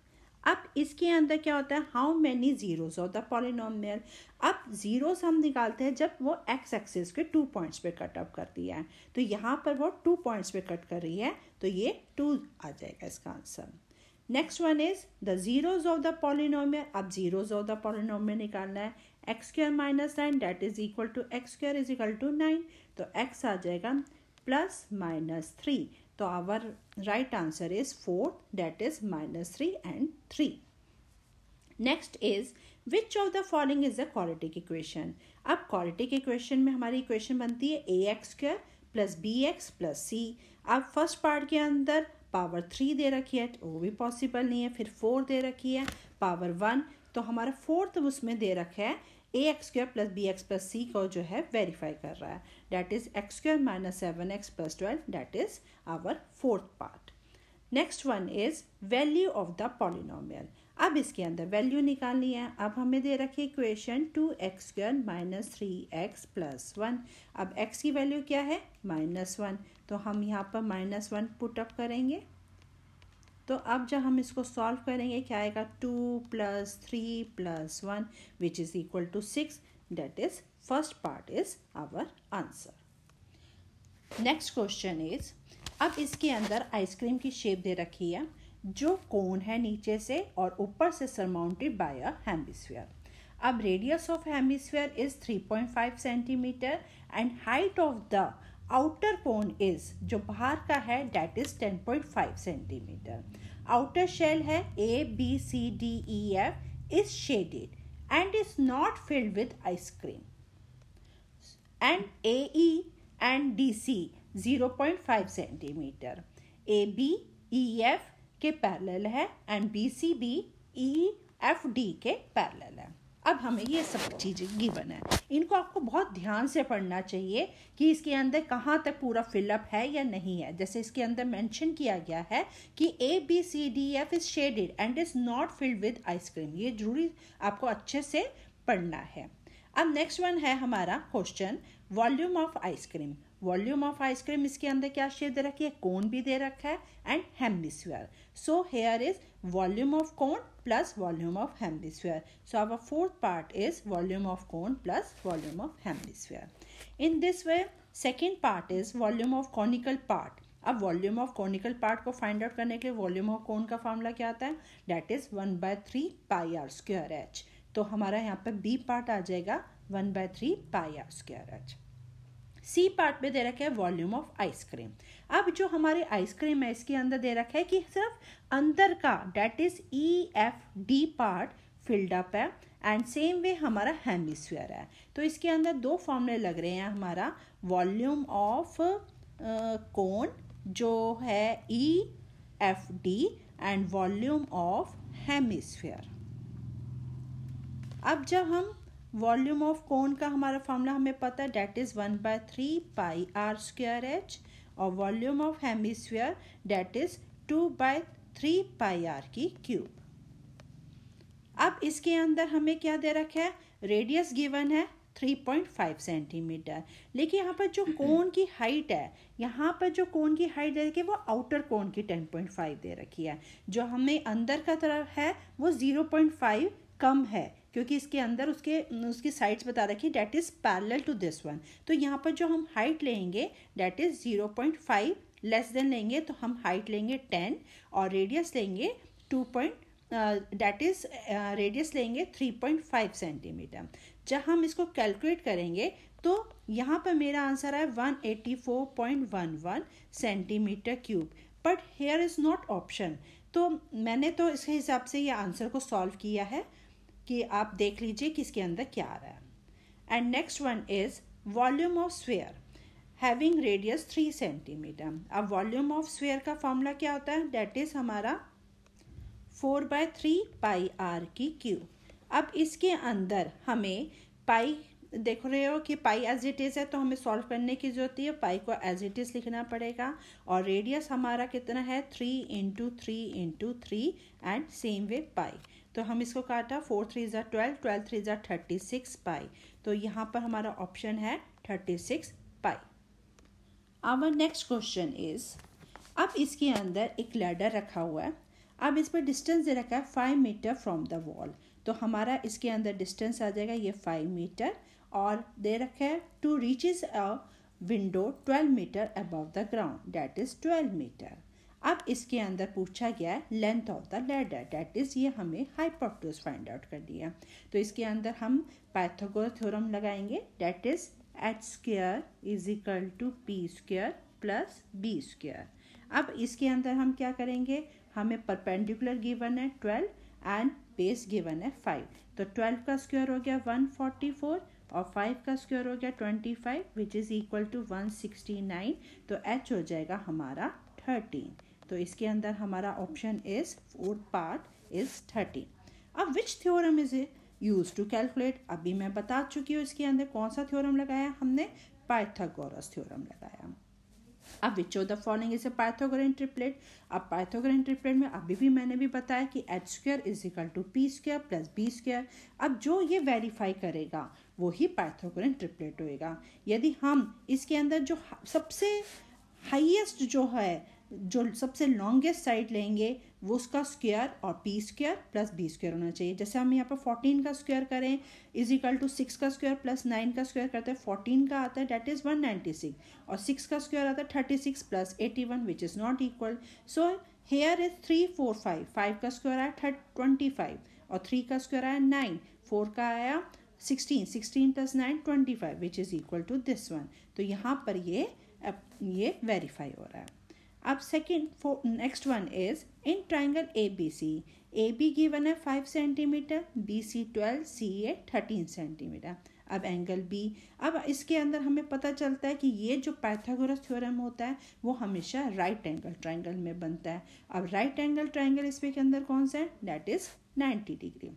अब इसके अंदर क्या होता है, how many zeros of the polynomial. अब जीरोज हम निकालते हैं जब वो एक्स एक्सिस के 2 पॉइंट्स पे कट अप करती है. तो यहाँ पर वो 2 पॉइंट्स पे कट कर रही है, तो ये 2 आ जाएगा इसका आंसर. Next one is the zeros of the polynomial. अब जीरोज ऑफ द पॉलिनोमियल निकालना है, x square minus 9 that is equal to x square is equal to 9. तो एक्स आ जाएगा प्लस माइनस 3. तो our right answer is 4, that is -3 and 3. Next is which of the following is the quadratic equation. अब quadratic equation में हमारी equation बनती है ax square plus bx plus c. अब फर्स्ट पार्ट के अंदर पावर 3 दे रखी है, वो भी पॉसिबल नहीं है. फिर 4 दे रखी है, पावर 1. तो हमारा फोर्थ उसमें दे रखा है ax square plus bx plus c को जो है वेरीफाई कर रहा है, that is x square minus 7x plus 12, that is our fourth part. Next one is value of the polynomial. अब इसके अंदर वैल्यू निकालनी है. अब हमें दे रखी equation 2x square minus 3x plus 1. अब x की वैल्यू क्या है, -1. तो हम यहाँ पर -1 पुट अप करेंगे. तो अब जब हम इसको सॉल्व करेंगे क्या आएगा, 2 + 3 + 1 which is equal to 6. That is first part is our answer. Next question is, अब इसके अंदर आइसक्रीम की शेप दे रखी है जो कोन है नीचे से और ऊपर से सरमाउंटेड बाय अ हेमिस्फीयर. अब radius of hemisphere is 3.5 centimetre and height of the outer cone is, जो बाहर का है, that is 10.5 centimetre. Outer shell है ABCDEF is shaded and is not filled with ice cream. And AE and DC 0.5 centimetre. ABEF के parallel है and BC भी EFD के parallel है. अब हमें ये सब चीज़ें गिवन है, इनको आपको बहुत ध्यान से पढ़ना चाहिए कि इसके अंदर कहाँ तक पूरा फिलअप है या नहीं है. जैसे इसके अंदर मेंशन किया गया है कि ABCDEF is shaded and is not filled with ice cream. ये जरूरी आपको अच्छे से पढ़ना है. अब नेक्स्ट वन है हमारा question, volume of ice cream. Volume of ice cream, इसके अंदर क्या शेप दे रखी है, कोन भी दे रखा है and hemisphere. So here is volume of cone plus volume of hemisphere. So our fourth part is volume of cone plus volume of hemisphere. In this way second part is volume of conical part. अब volume of conical part को find out करने के लिए volume of कोन का formula क्या आता है, that is 1/3 pi r square h. तो हमारा यहाँ पे बी पार्ट आ जाएगा 1/3 pi r square h. C part में दे रखा है वॉल्यूम ऑफ आइसक्रीम. अब जो हमारी आइसक्रीम है इसके अंदर दे रखा है कि सिर्फ अंदर का that is EFD part filled up है एंड सेम वे हमारा हेमिस्फीयर है. तो इसके अंदर दो फॉर्मूले लग रहे हैं, हमारा वॉल्यूम ऑफ कोन जो है EFD and volume of hemisphere. अब जब हम वॉल्यूम ऑफ कोन का हमारा फॉर्मूला हमें पता है that is 1/3 pi r square h और volume of hemisphere that is 2/3 pi r की क्यूब. अब इसके अंदर हमें क्या दे रखा है, रेडियस गिवन है 3.5 सेंटीमीटर, लेकिन यहाँ पर जो कोन की हाइट है, यहाँ पर जो कोन की हाइट दे रखी है वो आउटर कोन की 10.5 दे रखी है. जो हमें अंदर का तरफ है वो 0.5 कम है क्योंकि इसके अंदर उसकी साइड्स बता रखी that is parallel to this one. तो यहाँ पर जो हम हाइट लेंगे दैट इज 0.5 लेस देन लेंगे तो हम हाइट लेंगे 10 और रेडियस लेंगे रेडियस लेंगे 3.5 सेंटीमीटर. जब हम इसको कैलकुलेट करेंगे तो यहाँ पर मेरा आंसर है 184.11 centimetre cube. But here is not option. तो मैंने तो इसके हिसाब से ये आंसर को सॉल्व किया है कि आप देख लीजिए कि इसके अंदर क्या आ रहा है. And next one is volume of sphere having radius 3 centimetre. अब वॉल्यूम ऑफ स्फीयर का फॉर्मूला क्या होता है, दैट इज हमारा 4/3 पाई आर की क्यूब. अब इसके अंदर हमें पाई देख रहे हो कि पाई एज इट इज़ है तो हमें सॉल्व करने की जरूरत है, पाई को एज इट इज़ लिखना पड़ेगा. और रेडियस हमारा कितना है 3 × 3 × 3 एंड सेम वे पाई. तो हम इसको काटा 4 3 = 12, 12 3 = 36 पाई. तो यहाँ पर हमारा ऑप्शन है 36 पाई. आवर नेक्स्ट क्वेश्चन इज, अब इसके अंदर एक लैडर रखा हुआ है. अब इस पर डिस्टेंस दे रखा है 5 मीटर फ्रॉम द वॉल. तो हमारा इसके अंदर डिस्टेंस आ जाएगा ये 5 मीटर और दे रखा है to reaches a window 12 metre above the ground that is 12 metre. अब इसके अंदर पूछा गया है length of the ladder that is, ये हमें हाइपोटेन्यूज फाइंड आउट कर दिया. तो इसके अंदर हम पाइथागोरस थ्योरम लगाएंगे that is h² = p² + b². अब इसके अंदर हम क्या करेंगे, हमें परपेंडिकुलर गिवन है 12 एंड बेस गिवन है 5. तो 12 का स्क्वायर हो गया 144 और 5 का स्क्वायर हो गया 25 विच इज़ इक्वल टू 169. तो h हो जाएगा हमारा 13. तो इसके अंदर हमारा option is fourth part is 13. अब which theorem is use to calculate, अभी मैं बता चुकी हूँ इसके अंदर कौन सा थ्योरम लगाया हमने, पाइथागोरस थ्योरम लगाया. अब which of the following is a Pythagorean triplet. अब पाइथागोरन ट्रिपलेट में अभी भी मैंने भी बताया कि h² = p² + b². अब जो ये वेरीफाई करेगा वो ही पाइथागोरन ट्रिपलेट होएगा. यदि हम इसके अंदर जो सबसे हाईएस्ट जो है, जो सबसे लॉन्गेस्ट साइड लेंगे वो उसका स्क्वायर और p² + b² होना चाहिए. जैसे हम यहाँ पर 14 का स्क्वायर करें = 6 का स्क्वायर + 9 का स्क्वायर करते हैं. 14 का आता है दैट इज़ 196 और 6 का स्क्वायर आता है 36 + 81 which is not equal. So here is 3 4 5. 5 का स्क्वायर आया 25 और 3 का स्क्वायर आया 9, 4 का आया 16, 16 + 9 25 which is equal to this one. तो यहाँ पर ये वेरीफाई हो रहा है. अब next one is in triangle ABC. AB given है 5 सेंटीमीटर, BC 12, CA 13 सेंटीमीटर. अब एंगल B, अब इसके अंदर हमें पता चलता है कि ये जो पाइथागोरस थ्योरम होता है वो हमेशा राइट एंगल ट्राइंगल में बनता है. अब राइट एंगल ट्राइंगल इसके अंदर कौन सा है, that is 90 degree.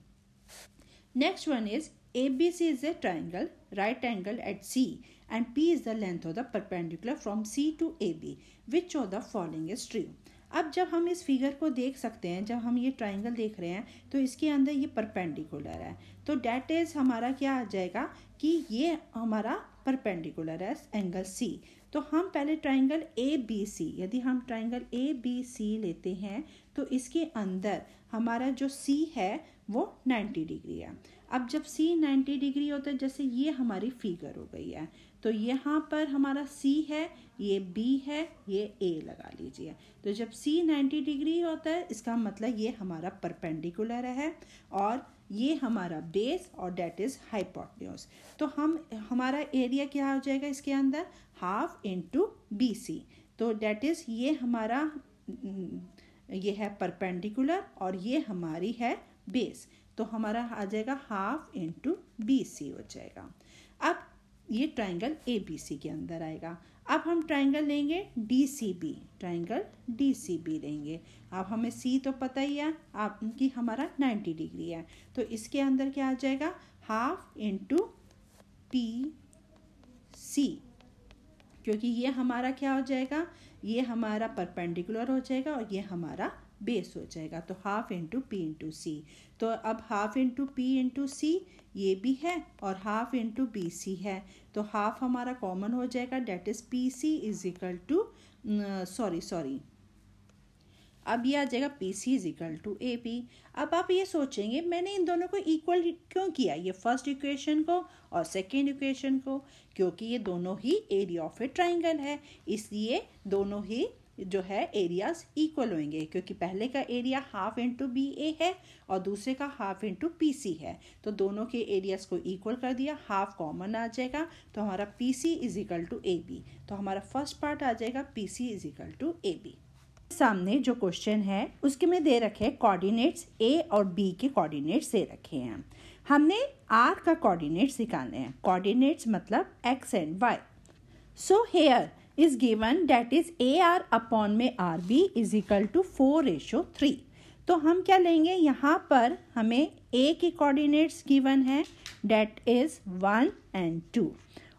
Next one is ABC is a triangle, right angle at C and P is the length of the perpendicular from C to AB. Which of the following is true? अब जब हम इस figure को देख सकते हैं, जब हम ये ट्राइंगल देख रहे हैं तो इसके अंदर ये परपेंडिकुलर है. तो डैट इज हमारा क्या आ जाएगा कि ये हमारा परपेंडिकुलर है एंगल C. तो हम पहले ट्राइंगल ABC, यदि हम ट्राइंगल ABC लेते हैं तो इसके अंदर हमारा जो C है वो 90 डिग्री है। अब जब C 90 डिग्री होता है, जैसे ये हमारी फिगर हो गई है, तो यहाँ पर हमारा C है, ये B है, ये A लगा लीजिए। तो जब C 90 डिग्री होता है इसका मतलब ये हमारा परपेंडिकुलर है और ये हमारा बेस और डेट इज़ हाइपोटेन्यूज। तो हमारा एरिया क्या हो जाएगा इसके अंदर, हाफ इंटू BC। तो डेट इज़ ये हमारा ये है परपेंडिकुलर और ये हमारी है बेस, तो हमारा आ जाएगा हाफ इंटू BC हो जाएगा। अब ये ट्राइंगल ABC के अंदर आएगा। अब हम ट्राइंगल लेंगे DCB, ट्राइंगल DCB लेंगे। अब हमें C तो पता ही है आपकी हमारा 90 डिग्री है, तो इसके अंदर क्या आ जाएगा, हाफ इंटू PC, क्योंकि ये हमारा क्या हो जाएगा, ये हमारा परपेंडिकुलर हो जाएगा और ये हमारा बेस हो जाएगा। तो half into P into C। तो अब half into P into C ये भी है और हाफ इंटू BC है, तो हाफ हमारा कॉमन हो जाएगा, that is PC is equal to अब ये आ जाएगा PC is equal to AP। अब आप ये सोचेंगे मैंने इन दोनों को इक्वल क्यों किया, ये फर्स्ट इक्वेशन को और सेकेंड इक्वेशन को, क्योंकि ये दोनों ही एरिया ऑफ ए ट्राइंगल है, इसलिए दोनों ही जो है एरियाज इक्वल होंगे, क्योंकि पहले का एरिया हाफ इंटू BA है और दूसरे का हाफ इंटू PC है, तो दोनों के एरियाज को इक्वल कर दिया, हाफ कॉमन आ जाएगा, तो हमारा PC is equal to AB। तो हमारा फर्स्ट पार्ट आ जाएगा PC is equal to AB। सामने जो क्वेश्चन है उसके में दे रखे कोऑर्डिनेट्स A और B के कोऑर्डिनेट्स दे रखे हैं। हमने R का कोऑर्डिनेट्स निकालने हैं, कोऑर्डिनेट्स मतलब X and Y। So here is given that is AR upon में RB is equal to 4:3। तो हम क्या लेंगे, यहाँ पर हमें A के कोऑर्डिनेट्स गिवन है that is 1 and 2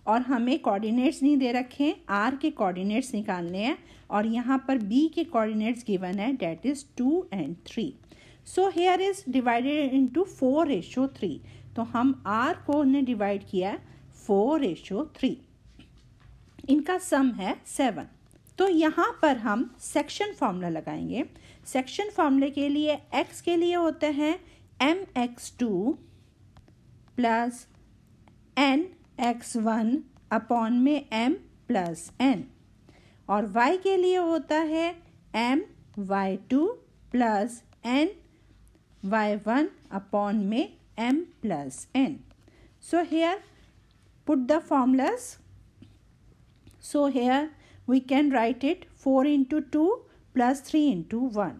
और हमें कोऑर्डिनेट्स नहीं दे रखे, R के कोऑर्डिनेट्स निकालने हैं और यहाँ पर B के कोऑर्डिनेट्स गिवन है that is 2 and 3। So here is divided into 4:3। तो हम R को ने डिवाइड किया 4:3, इनका सम है 7। तो यहाँ पर हम सेक्शन फार्मूला लगाएंगे। सेक्शन फार्मूले के लिए x के लिए होता है mx2 प्लस nx1 अपॉन में m प्लस n और y के लिए होता है my2 प्लस ny1 अपॉन में m plus n। So here put the formulas. So here we can write it 4 into 2 plus 3 into 1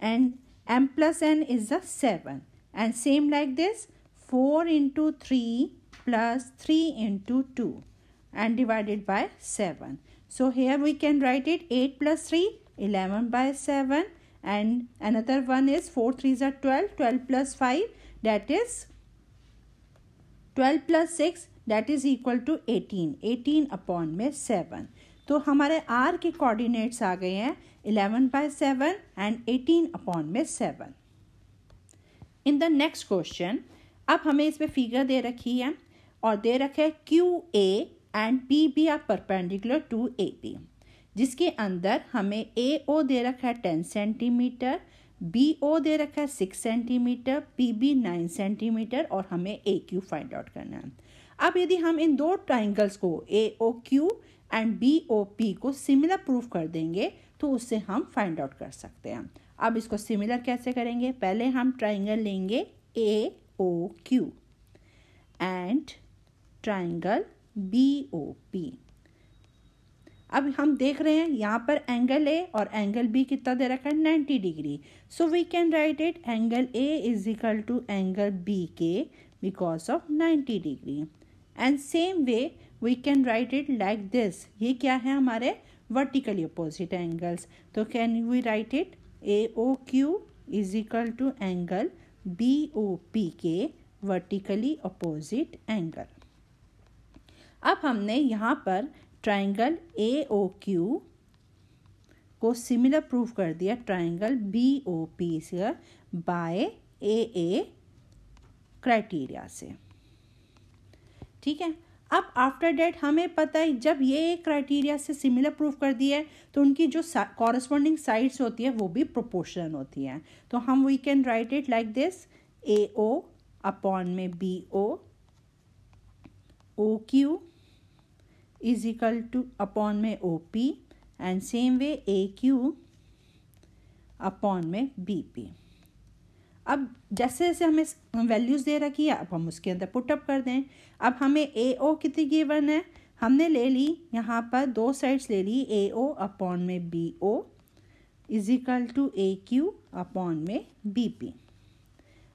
and m plus n is the 7 and same like this 4 into 3 plus 3 into 2 and divided by 7. So here we can write it 8 plus 3 11 by 7 and another one is 4 3s are 12, 12 plus 5 that is 12 plus 6 that is equal to 18, 18 upon में 7। तो हमारे R के coordinates आ गए हैं 11 by 7 and 18 upon में 7। इन the next question अब हमें इसमें फिगर दे रखी है और दे रखा है QA and PB are perpendicular to AB, जिसके अंदर हमें AO दे रखा है 10 सेंटीमीटर, BO दे रखा है 6 सेंटीमीटर, PB 9 सेंटीमीटर और हमें AQ फाइंड आउट करना है। अब यदि हम इन दो ट्राइंगल्स को AOQ एंड BOP को सिमिलर प्रूफ कर देंगे तो उससे हम फाइंड आउट कर सकते हैं। अब इसको सिमिलर कैसे करेंगे, पहले हम ट्राइंगल लेंगे AOQ एंड ट्राइंगल BOP। अब हम देख रहे हैं यहाँ पर एंगल A और एंगल B कितना दे रखा है 90 degree. So we can write it angle A is equal to angle BK because of 90 degree and same way we can write it like this. ये क्या है हमारे वर्टिकली अपोजिट एंगल्स, तो can we write it AOQ is equal to angle BOP के vertically opposite angle. अब हमने यहाँ पर ट्राइंगल AOQ को सिमिलर प्रूफ कर दिया ट्राइंगल BOP से बाय AA क्राइटेरिया से। ठीक है, अब आफ्टर डेट हमें पता है जब ये क्राइटेरिया से सिमिलर प्रूव कर दिया है तो उनकी जो कॉरस्पॉन्डिंग साइड्स होती है वो भी प्रोपोर्शनल होती हैं। तो हम we can write it like this, A O upon में B O, O Q is equal to upon में O P, and same way A Q upon में बी पी। अब जैसे जैसे हमें वैल्यूज़ दे रखी है अब हम उसके अंदर पुटअप कर दें। अब हमें ए ओ कितनी गिवन है, हमने ले ली यहाँ पर दो साइड्स ले ली, ए ओ अपॉन में B O is equal to A Q upon में बी पी।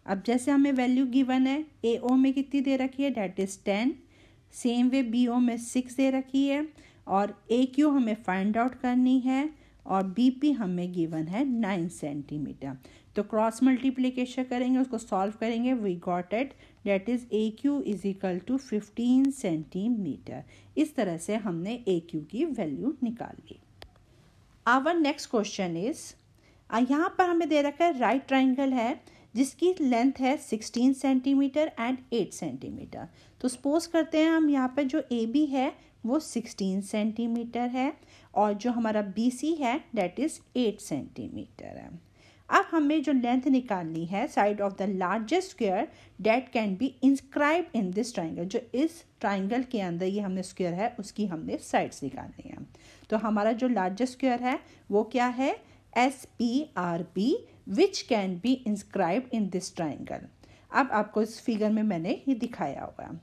अब जैसे हमें वैल्यू गिवन है, ए ओ में कितनी दे रखी है, that is 10, same way B O में 6 दे रखी है, और ए क्यू हमें फाइंड आउट करनी है, और बी पी हमें गिवन है 9 सेंटीमीटर। तो क्रॉस मल्टीप्लिकेशन करेंगे, उसको सॉल्व करेंगे, we got it, that is A Q is equal to 15 centimetre. इस तरह से हमने ए क्यू की वैल्यू निकाल ली। आवर नेक्स्ट क्वेश्चन इज, यहाँ पर हमें दे रखा है राइट ट्राइंगल है जिसकी लेंथ है 16 सेंटीमीटर एंड 8 सेंटीमीटर। तो सपोज करते हैं हम यहाँ पर जो ए बी है वो 16 सेंटीमीटर है, और जो हमारा बी सी है डेट इज़ 8 सेंटीमीटर है। अब हमें जो लेंथ निकालनी है side of the largest square that can be inscribe in this triangle, जो इस ट्राइंगल के अंदर ये हमने स्क्वायर है उसकी हमने साइड्स निकालनी है। तो हमारा जो लार्जेस्ट स्क्वायर है वो क्या है, S P R B, which can be inscribe in this triangle. अब आपको इस फिगर में मैंने ये दिखाया हुआ।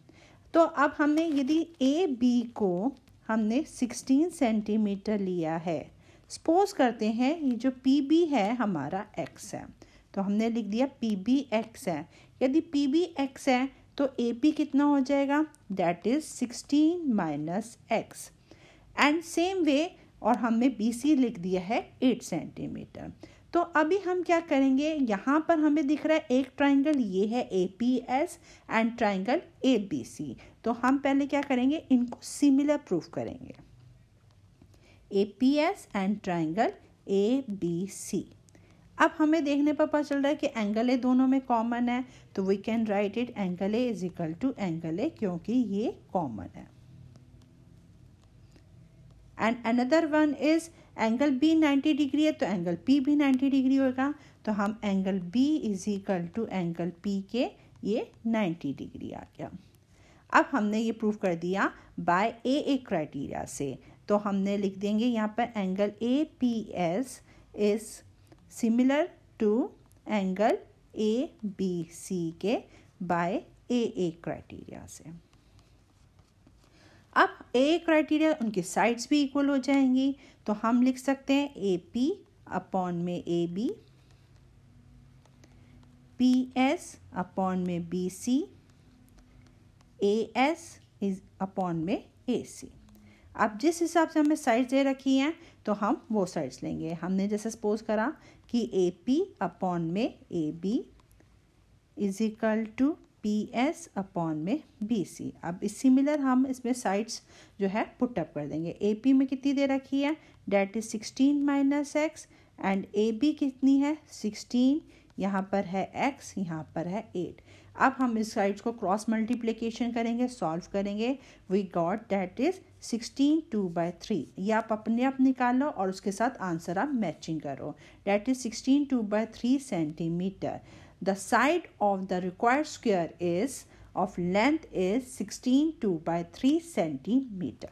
तो अब हमने यदि ए बी को हमने 16 सेंटीमीटर लिया है, सपोज करते हैं ये जो पी बी है हमारा एक्स है, तो हमने लिख दिया पी बी एक्स है। यदि पी बी एक्स है तो ए पी कितना हो जाएगा, that is 16 minus x, and same वे, और हमने बी सी लिख दिया है 8 सेंटीमीटर। तो अभी हम क्या करेंगे, यहाँ पर हमें दिख रहा है एक ट्राइंगल ये है A P S and triangle A B C. तो हम पहले क्या करेंगे, इनको सिमिलर प्रूफ करेंगे, A P S and triangle A B C. अब हमें देखने पर पता चल रहा है कि एंगल ए दोनों में कॉमन है, तो we can write it angle A is equal to angle A, क्योंकि ये कॉमन है। And another one is angle B 90 degree है तो एंगल पी भी 90 डिग्री होगा, तो हम angle B is equal to angle P के ये 90 डिग्री आ गया। अब हमने ये प्रूव कर दिया बाय ए क्राइटेरिया से, तो हमने लिख देंगे यहाँ पर angle A P S is similar to angle A B C के बाय ए क्राइटेरिया से। अब ए क्राइटेरिया उनकी साइड्स भी इक्वल हो जाएंगी, तो हम लिख सकते हैं ए पी अपॉन में A B, P S upon में B C, A S is upon में ए सी। अब जिस हिसाब से हमें साइड्स दे रखी हैं तो हम वो साइड्स लेंगे। हमने जैसे सपोज करा कि ए पी अपॉन में A B is equal to P S upon में बी सी। अब इस सिमिलर हम इसमें साइड्स जो है पुटअप कर देंगे। ए पी में कितनी दे रखी है, that is 16 minus x, and A B कितनी है 16, यहाँ पर है एक्स, यहाँ पर है 8। अब हम इस साइड्स को क्रॉस मल्टीप्लिकेशन करेंगे, सॉल्व करेंगे, वी गॉट दैट इज 16 2/3। ये आप अपने आप निकालो और उसके साथ आंसर आप मैचिंग करो, that is 16 2/3 centimetre. The side of the required square is of length is 16 2/3 centimeter.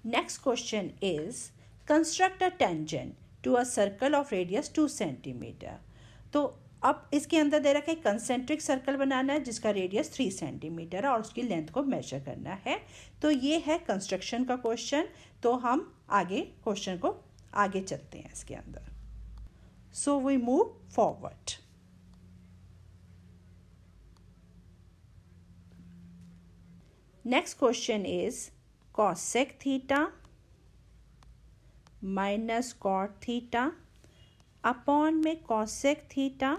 Next question is construct a tangent to a circle of radius 2 centimeter. तो अब इसके अंदर दे रखा है कंसेंट्रिक सर्कल बनाना है जिसका रेडियस 3 सेंटीमीटर है और उसकी लेंथ को मेजर करना है। तो ये है कंस्ट्रक्शन का क्वेश्चन। तो हम आगे क्वेश्चन को आगे चलते हैं इसके अंदर। So we move forward. Next question is cosec theta minus cot theta upon में cosec theta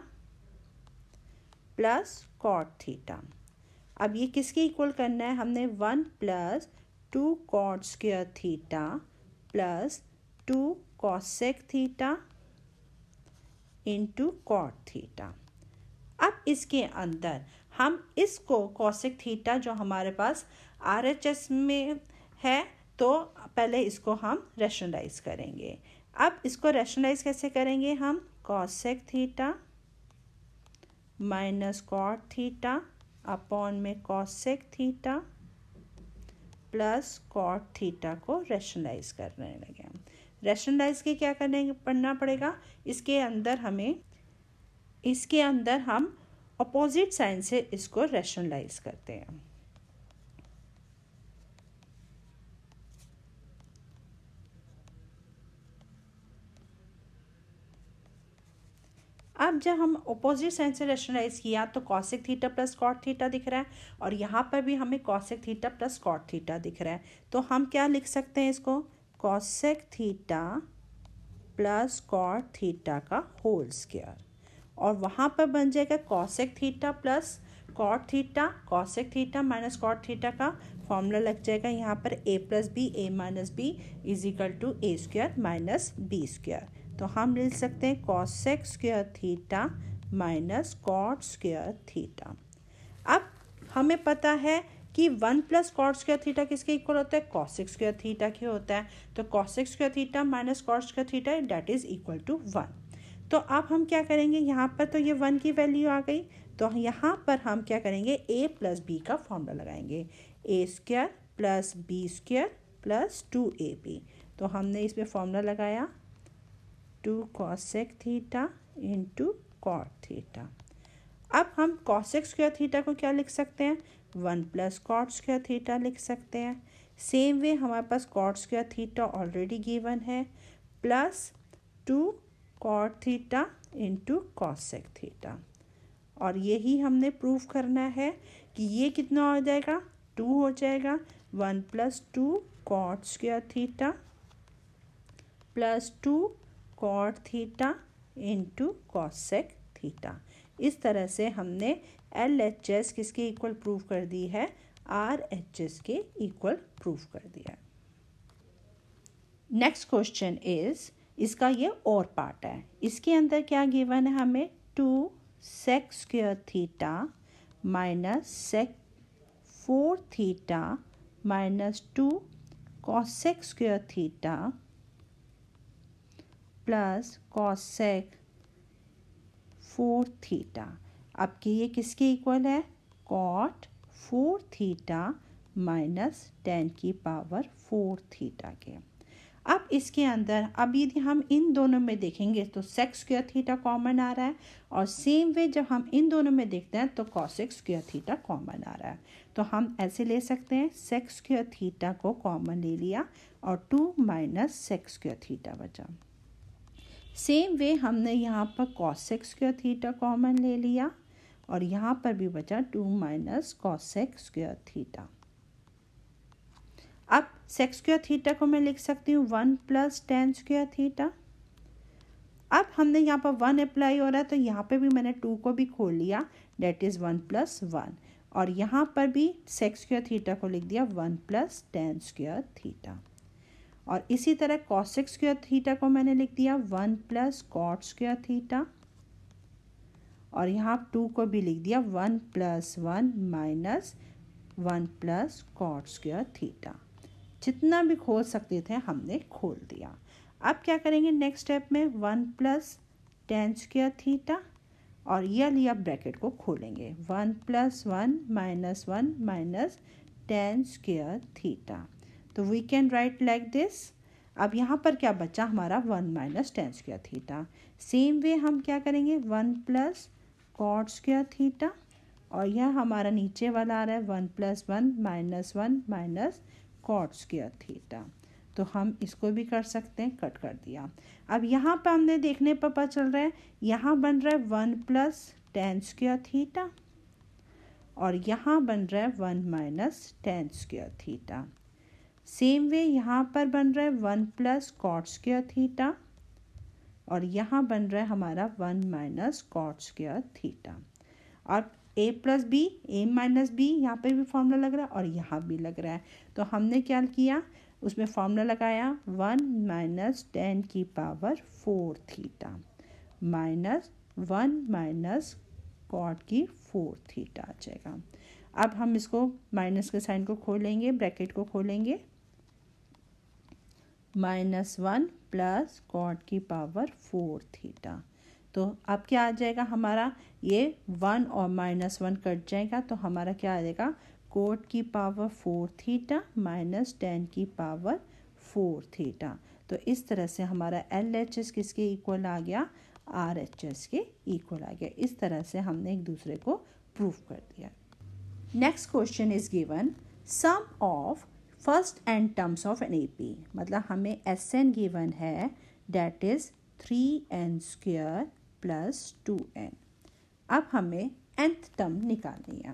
plus cot theta। अब ये किसके इक्वल करना है, हमने 1 + 2 cot square theta plus 2 cosec theta into cot theta। अब इसके अंदर हम इसको कॉसेक थीटा जो हमारे पास RHS में है, तो पहले इसको हम रैशनलाइज करेंगे। अब इसको रैशनलाइज कैसे करेंगे हम? Cosec theta minus cot theta upon में cosec theta plus cot theta को रैशनलाइज करने लगे। रैशनलाइज के क्या करना पड़ेगा? इसके अंदर हम अपोजिट साइन से इसको रैशनलाइज करते हैं। अब जब हम अपोजिट साइन से रैशनलाइज किया तो cosec theta plus cot theta दिख रहा है, और यहाँ पर भी हमें cosec theta plus cot theta दिख रहा है। तो हम क्या लिख सकते हैं इसको? Cosec theta plus cot theta का होल स्क्वायर, और वहाँ पर बन जाएगा cosec theta plus cot theta. Cosec theta minus cot theta का फॉर्मूला लग जाएगा यहाँ पर a plus B a minus B is equal to a square minus B square. तो हम लिख सकते हैं cosec square theta minus cot square theta. अब हमें पता है कि 1 प्लस कॉट स्क्वायर थीटा किसके इक्वल होता है? कॉसेक स्क्वायर थीटा के होता है। तो cosec square theta minus cot square theta that is equal to 1। तो अब हम क्या करेंगे? यहाँ पर तो ये 1 की वैल्यू आ गई, तो यहाँ पर हम क्या करेंगे? a प्लस बी का फॉर्मूला लगाएंगे, a square plus B square plus 2ab। तो हमने इसमें फॉर्मूला लगाया 2 cosec theta into cot theta. अब हम कॉसेक स्क्वायर थीटा को क्या लिख सकते हैं? 1 प्लस कॉट स्क्वायर थीटा लिख सकते हैं। सेम वे हमारे पास cot square theta already given है, plus 2 cot theta into cosec theta. और यही हमने प्रूव करना है कि ये कितना हो जाएगा? 2 हो जाएगा। 1 plus 2 cot square theta plus 2 cot theta into cosec theta. इस तरह से हमने LHS किसके इक्वल प्रूव कर दी है? RHS के इक्वल प्रूव कर दिया। नेक्स्ट क्वेश्चन इज, इसका ये और पार्ट है। इसके अंदर क्या गिवन है हमें? 2 sec square theta minus sec 4 theta minus 2 cosec square theta plus cosec 4 theta. अब कि ये किसके इक्वल है? कॉट 4 थीटा माइनस 10 की पावर 4 थीटा के। अब इसके अंदर अब यदि हम इन दोनों में देखेंगे तो सेक स्क्वायर थीटा कॉमन आ रहा है, और सेम वे जब हम इन दोनों में देखते हैं तो कॉसेक स्क्वायर थीटा कॉमन आ रहा है। तो हम ऐसे ले सकते हैं, सेक स्क्वायर थीटा को कॉमन ले लिया और 2 माइनस सेक स्क्वायर थीटा बचा। सेम वे हमने यहाँ पर कॉसेक स्क्वायर थीटा कॉमन ले लिया और यहाँ पर भी बचा 2 माइनस कॉसेक स्क्वायर थीटा। अब सेक स्क्वायर थीटा को मैं लिख सकती हूँ 1 प्लस टेन स्क्वायर थीटा। अब हमने यहाँ पर 1 अप्लाई हो रहा है तो यहाँ पे भी मैंने 2 को भी खोल लिया, डेट इज़ 1 प्लस 1, और यहाँ पर भी सेक स्क्वायर थीटा को लिख दिया 1 प्लस टेन स्क्वायर थीटा। और इसी तरह कॉसेक स्क्वायर थीटा को मैंने लिख दिया 1 प्लस कॉट स्क्वायर थीटा, और यहाँ 2 को भी लिख दिया 1 plus 1 minus 1 plus cot square theta. जितना भी खोल सकते थे हमने खोल दिया। अब क्या करेंगे नेक्स्ट स्टेप में? 1 प्लस टेन स्क्वायर थीटा, और यह लिया ब्रैकेट को खोलेंगे 1 plus 1 minus 1 minus tan square theta. तो we can write like this. अब यहाँ पर क्या बचा हमारा? 1 minus tan square theta. Same way हम क्या करेंगे? 1 प्लस कॉट स्क्वायर थीटा, और यह हमारा नीचे वाला आ रहा है 1 plus 1 minus 1 minus cot square theta. तो हम इसको भी कर सकते हैं, कट कर दिया। अब यहाँ पर हमने देखने पर पता चल रहा है यहाँ बन रहा है 1 प्लस टेन स्क्वायर थीटा, और यहाँ बन रहा है 1 minus tan square theta. Same वे यहाँ पर बन रहा है 1 प्लस कॉट स्क्वायर थीटा, और यहाँ बन रहा है हमारा 1 माइनस कॉट स्क्वायर थीटा। और a plus B a minus B यहाँ पे भी फॉर्मूला लग रहा है और यहाँ भी लग रहा है। तो हमने क्या किया? उसमें फॉर्मूला लगाया 1 माइनस 10 की power 4 theta minus 1 minus cot की 4 थीटा आ जाएगा। अब हम इसको माइनस के साइन को खोलेंगे, ब्रैकेट को खोलेंगे, -1 प्लस कॉट की पावर 4 थीटा। तो अब क्या आ जाएगा हमारा, ये 1 और -1 कट जाएगा तो हमारा क्या आ जाएगा, कोट की पावर 4 थीटा माइनस टेन की पावर 4 थीटा। तो इस तरह से हमारा LHS किसके इक्वल आ गया, RHS के इक्वल आ गया। इस तरह से हमने एक दूसरे को प्रूव कर दिया। Next question is given sum of first n terms of an AP, मतलब हमें SN गिवन है, that is 3n² plus 2n। अब हमें nth टर्म निकालनी है।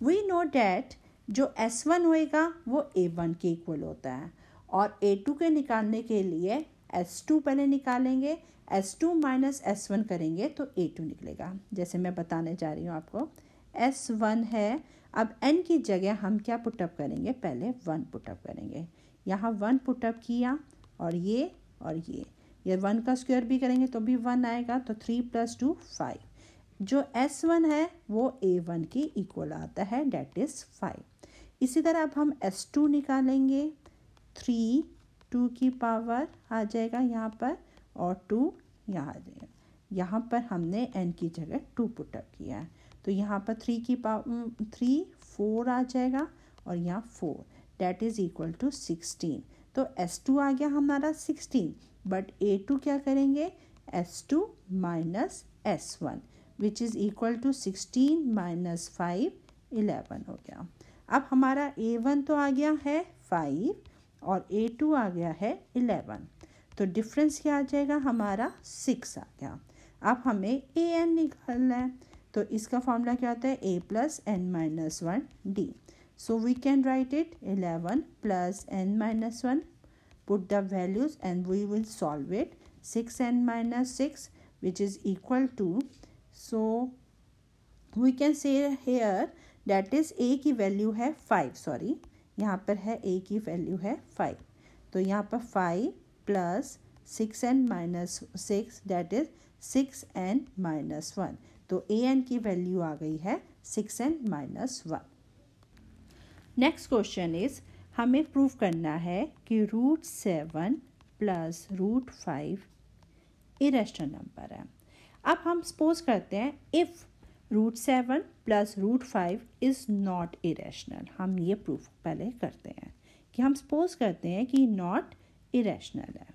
वी नो डैट जो S1 होएगा वो A1 के इक्वल होता है, और A2 के निकालने के लिए S2 पहले निकालेंगे, S2 माइनस S1 करेंगे तो A2 निकलेगा। जैसे मैं बताने जा रही हूँ आपको, S1 है, अब n की जगह हम क्या पुटअप करेंगे, पहले 1 पुटअप करेंगे। यहाँ 1 पुटअप किया और ये 1 का स्क्वायर भी करेंगे तो भी 1 आएगा, तो 3 + 2 5। जो S1 है वो A1 के इक्वल आता है, डेट इज़ 5। इसी तरह अब हम S2 निकालेंगे, 3 2 की पावर आ जाएगा यहाँ पर, और 2 यहाँ आ जाएगा। यहाँ पर हमने n की जगह 2 पुटअप किया है, तो यहाँ पर 3 की पावर 3 4 आ जाएगा, और यहाँ 4, डेट इज़ इक्वल टू 16। तो S2 आ गया हमारा 16, बट A2 क्या करेंगे, S2 minus S1 which is equal to 16 minus 5 11 हो गया। अब हमारा A1 तो आ गया है 5 और A2 आ गया है 11, तो डिफरेंस क्या आ जाएगा हमारा 6 आ गया। अब हमें AN निकालना है, तो इसका फॉर्मूला क्या होता है, A + n - 1D। So we can write it 11 + n - 1, put the values and we will solve it, 6n - 6 which is equal to, so we can say here that is A की value है 5, sorry यहाँ पर है A की value है 5, तो यहाँ पर 5 + 6n - 6 that is 6n - 1, तो AN की वैल्यू आ गई है 6n - 1। नेक्स्ट क्वेश्चन इज, हमें प्रूव करना है कि √7 + √5 इरेशनल नंबर है। अब हम सपोज करते हैं इफ़ √7 + √5 इज़ नॉट इरेशनल। हम ये प्रूफ पहले करते हैं कि हम सपोज करते हैं कि नॉट इरेशनल है।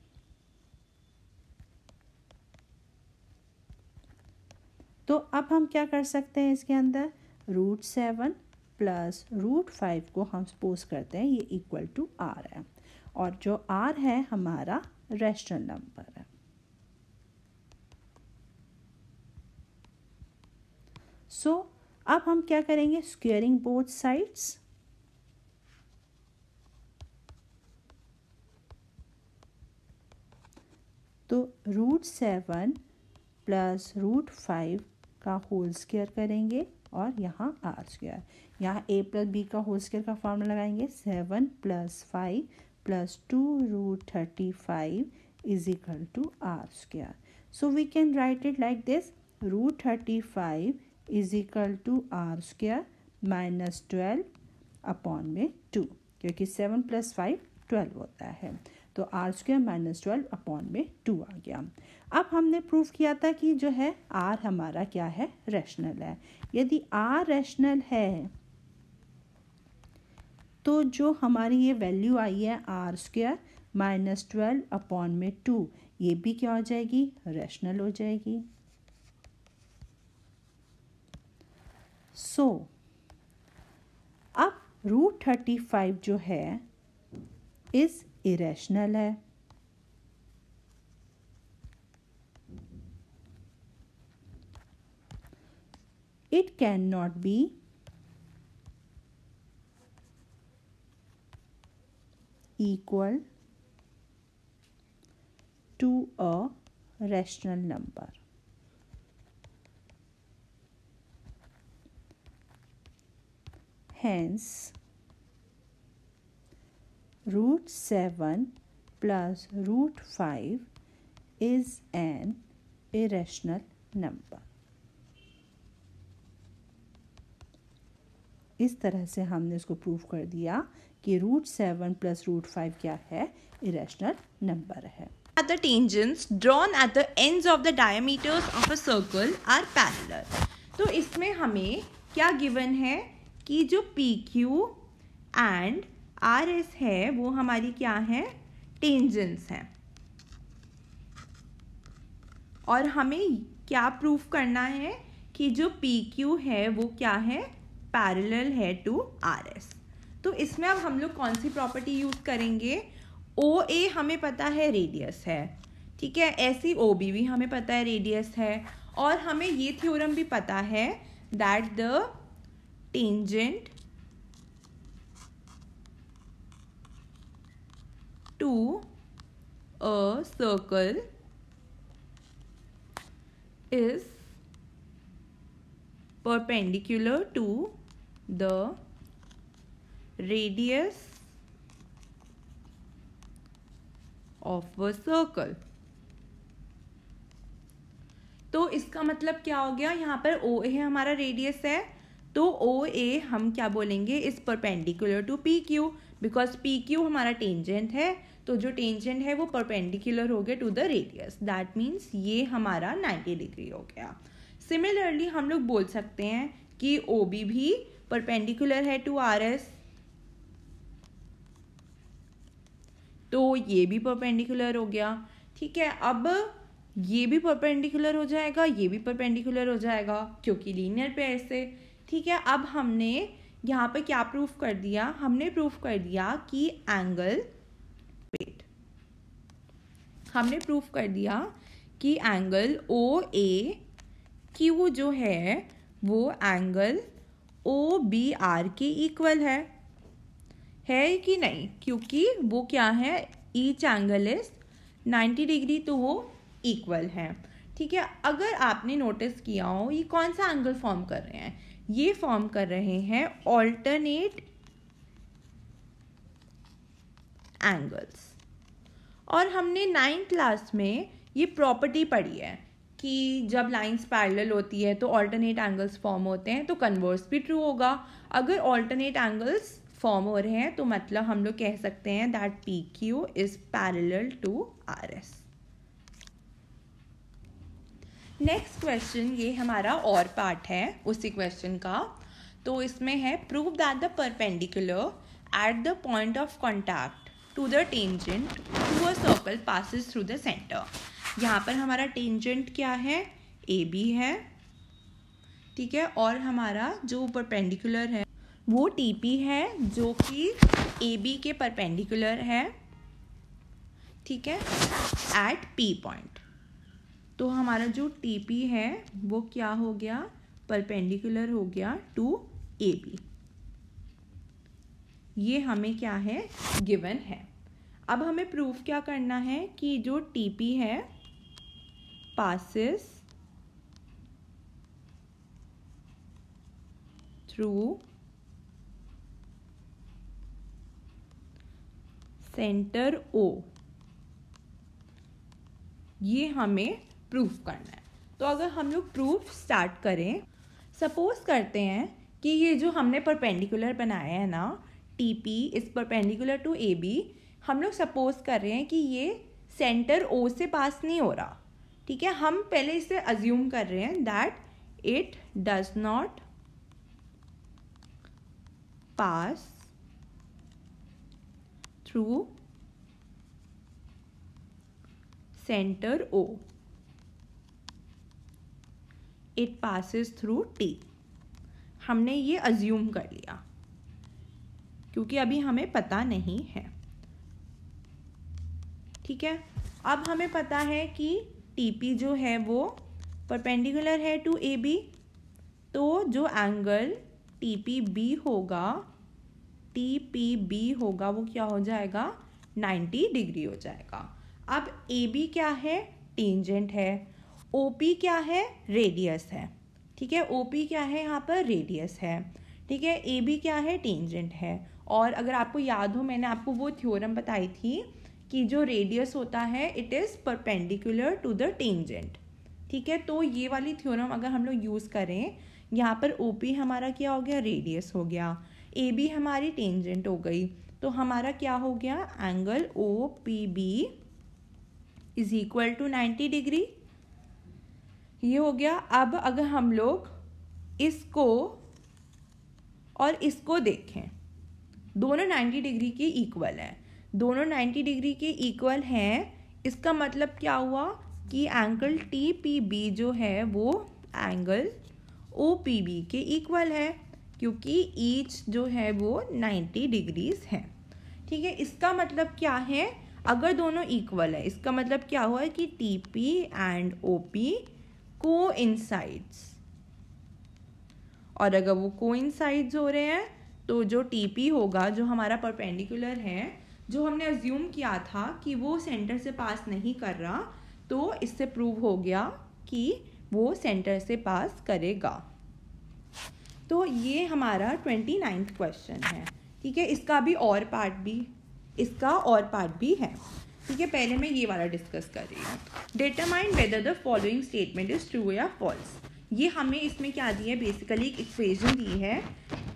तो अब हम क्या कर सकते हैं, इसके अंदर √7 + √5 को हम सपोज करते हैं ये इक्वल टू R है, और जो R है हमारा रैशनल नंबर है। सो अब हम क्या करेंगे, स्क्वेयरिंग बोथ साइड्स, तो √7 + √5 का होल स्क्वायर करेंगे, और यहाँ R², यहाँ A + B का होल स्क्वायर का फॉर्मूला लगाएंगे, 7 + 5 + 2√35 is equal to R²। So we can write it like this, √35 is equal to R² - 12 upon में 2, क्योंकि 7 + 5 12 होता है, तो R² - 12 अपॉन में 2 आ गया। अब हमने प्रूफ किया था कि जो है R हमारा क्या है, रैशनल है। यदि R रैशनल है तो जो हमारी ये वैल्यू आई है R² - 12 अपॉन में 2, ये भी क्या हो जाएगी, रैशनल हो जाएगी। सो अब √35 जो है इज इरेशनल है। It cannot be equal to a rational number. Hence, √7 + √5 is an irrational number. इस तरह से हमने इसको प्रूव कर दिया कि √7 + √5 क्या है, इरेशनल नंबर है. At the tangents drawn at the ends of the diameters of a circle are parallel. तो इसमें हमें क्या गिवन है कि जो PQ एंड RS है वो हमारी क्या है, टेंजेंट्स हैं. और हमें क्या प्रूफ करना है कि जो PQ है वो क्या है, पैरेलल है टू RS. तो इसमें अब हम लोग कौन सी प्रॉपर्टी यूज करेंगे, OA हमें पता है रेडियस है, ठीक है, ऐसी OB भी हमें पता है रेडियस है, और हमें ये थ्योरम भी पता है that the tangent to a circle is perpendicular to the radius of a circle. तो इसका मतलब क्या हो गया, यहाँ पर OA है हमारा रेडियस है, तो OA हम क्या बोलेंगे, is perpendicular to PQ, because PQ हमारा टेंजेंट है, तो जो टेंजेंट है वो परपेंडिकुलर हो गया to the radius. That means ये हमारा 90 डिग्री हो गया. सिमिलरली हम लोग बोल सकते हैं कि OB भी परपेंडिकुलर है टू RS, तो ये भी परपेंडिकुलर हो गया. ठीक है, अब ये भी परपेंडिकुलर हो जाएगा, ये भी परपेंडिकुलर हो जाएगा क्योंकि लीनियर पेयर से. ठीक है, अब हमने यहाँ पे क्या प्रूफ कर दिया, हमने प्रूफ कर दिया कि हमने प्रूफ कर दिया कि एंगल OAQ जो है वो एंगल OBR के इक्वल है कि नहीं, क्योंकि वो क्या है, ईच एंगल इज 90 डिग्री, तो वो इक्वल है. ठीक है, अगर आपने नोटिस किया हो ये कौन सा एंगल फॉर्म कर रहे हैं, ये फॉर्म कर रहे हैं ऑल्टरनेट एंगल्स. और हमने 9th क्लास में ये प्रॉपर्टी पढ़ी है कि जब लाइंस पैरेलल होती है तो ऑल्टरनेट एंगल्स फॉर्म होते हैं, तो कन्वर्स भी ट्रू होगा. अगर ऑल्टरनेट एंगल्स फॉर्म हो रहे हैं तो मतलब हम लोग कह सकते हैं that PQ is parallel to RS. Next question, ये हमारा और पार्ट है उसी क्वेश्चन का. तो इसमें है prove that the perpendicular at the point of contact to the tangent to a circle passes through the centre. यहाँ पर हमारा टेंजेंट क्या है, AB है. ठीक है, और हमारा जो परपेंडिकुलर है वो TP है जो कि AB के परपेंडिकुलर है. ठीक है, एट P पॉइंट. तो हमारा जो TP है वो क्या हो गया, परपेंडिकुलर हो गया टू AB. ये हमें क्या है, गिवन है. अब हमें प्रूफ क्या करना है कि जो TP है पासिस थ्रू सेंटर O, ये हमें प्रूफ करना है. तो अगर हम लोग प्रूफ स्टार्ट करें, सपोज करते हैं कि ये जो हमने परपेंडिकुलर बनाया है ना, TP is perpendicular to AB, हम लोग सपोज कर रहे हैं कि ये सेंटर O से पास नहीं हो रहा. ठीक है, हम पहले इसे अज्यूम कर रहे हैं that it does not pass through centre O, it passes through T. हमने ये अज्यूम कर लिया क्योंकि अभी हमें पता नहीं है. ठीक है, अब हमें पता है कि TP जो है वो परपेंडिकुलर है टू AB, तो जो एंगल TPB होगा, TPB होगा वो क्या हो जाएगा, 90 डिग्री हो जाएगा. अब AB क्या है, टेंजेंट है. OP क्या है, रेडियस है. ठीक है, OP क्या है, यहाँ पर रेडियस है. ठीक है, AB क्या है, टेंजेंट है. और अगर आपको याद हो, मैंने आपको वो थ्योरम बताई थी कि जो रेडियस होता है it is perpendicular to the tangent. ठीक है, तो ये वाली थ्योरम अगर हम लोग यूज़ करें, यहाँ पर ओ पी हमारा क्या हो गया, रेडियस हो गया, ए बी हमारी टेंजेंट हो गई, तो हमारा क्या हो गया, angle O P B is equal to 90 degree. ये हो गया। अब अगर हम लोग इसको और इसको देखें, दोनों 90 डिग्री के इक्वल हैं, दोनों 90 डिग्री के इक्वल हैं, इसका मतलब क्या हुआ कि एंगल टी पी बी जो है वो एंगल ओ पी बी के इक्वल है, क्योंकि ईच जो है वो 90 डिग्रीज है। ठीक है, इसका मतलब क्या है, अगर दोनों इक्वल है इसका मतलब क्या हुआ है कि T P and O P coincides, और अगर वो कोइंसाइड्स हो रहे हैं तो जो टी पी होगा, जो हमारा परपेंडिकुलर है, जो हमने अज्यूम किया था कि वो सेंटर से पास नहीं कर रहा, तो इससे प्रूव हो गया कि वो सेंटर से पास करेगा। तो ये हमारा 29th क्वेश्चन है। ठीक है, इसका और पार्ट भी है। ठीक है, पहले मैं ये वाला डिस्कस कर रही हूँ। Determine whether the following statement is true या फॉल्स। ये हमें इसमें क्या दिया है, बेसिकली एक इक्वेशन दी है।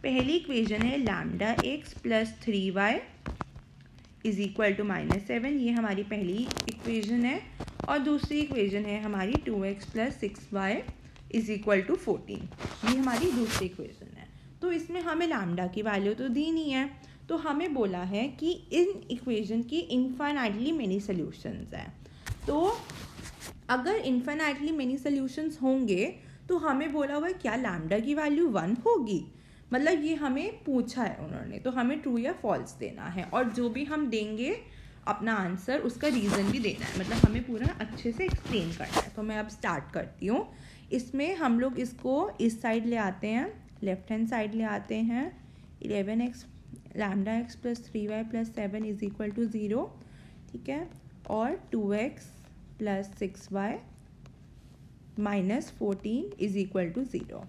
पहली इक्वेशन है lambda x plus 3y is equal to -7, ये हमारी पहली इक्वेशन है। और दूसरी इक्वेशन है हमारी 2x plus 6y is equal to 14, ये हमारी दूसरी इक्वेशन है। तो इसमें हमें लैम्डा की वैल्यू तो दी नहीं है, तो हमें बोला है कि इन इक्वेशन की इनफाइनाइटली मेनी सॉल्यूशंस हैं। तो अगर इनफाइनाइटली मेनी सॉल्यूशंस होंगे तो हमें बोला हुआ है क्या लैम्डा की वैल्यू 1 होगी, मतलब ये हमें पूछा है उन्होंने, तो हमें ट्रू या फॉल्स देना है। और जो भी हम देंगे अपना आंसर, उसका रीज़न भी देना है, मतलब हमें पूरा अच्छे से एक्सप्लेन करना है। तो मैं अब स्टार्ट करती हूँ। इसमें हम लोग इसको इस साइड ले आते हैं, लेफ्ट हैंड साइड ले आते हैं। 11x lambda x plus 3y plus 7 is equal to 0, ठीक है, और 2x plus 6y minus 14 is equal to 0।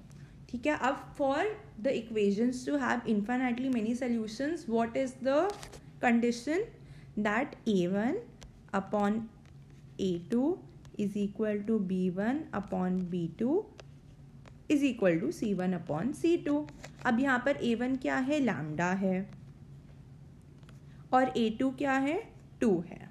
ठीक है, अब for the equations to have infinitely many solutions, what is the condition, that a1 upon a2 is equal to b1 upon b2 is equal to c1 upon c2। अब यहाँ पर a1 क्या है, lambda है, और a2 क्या है, 2 है,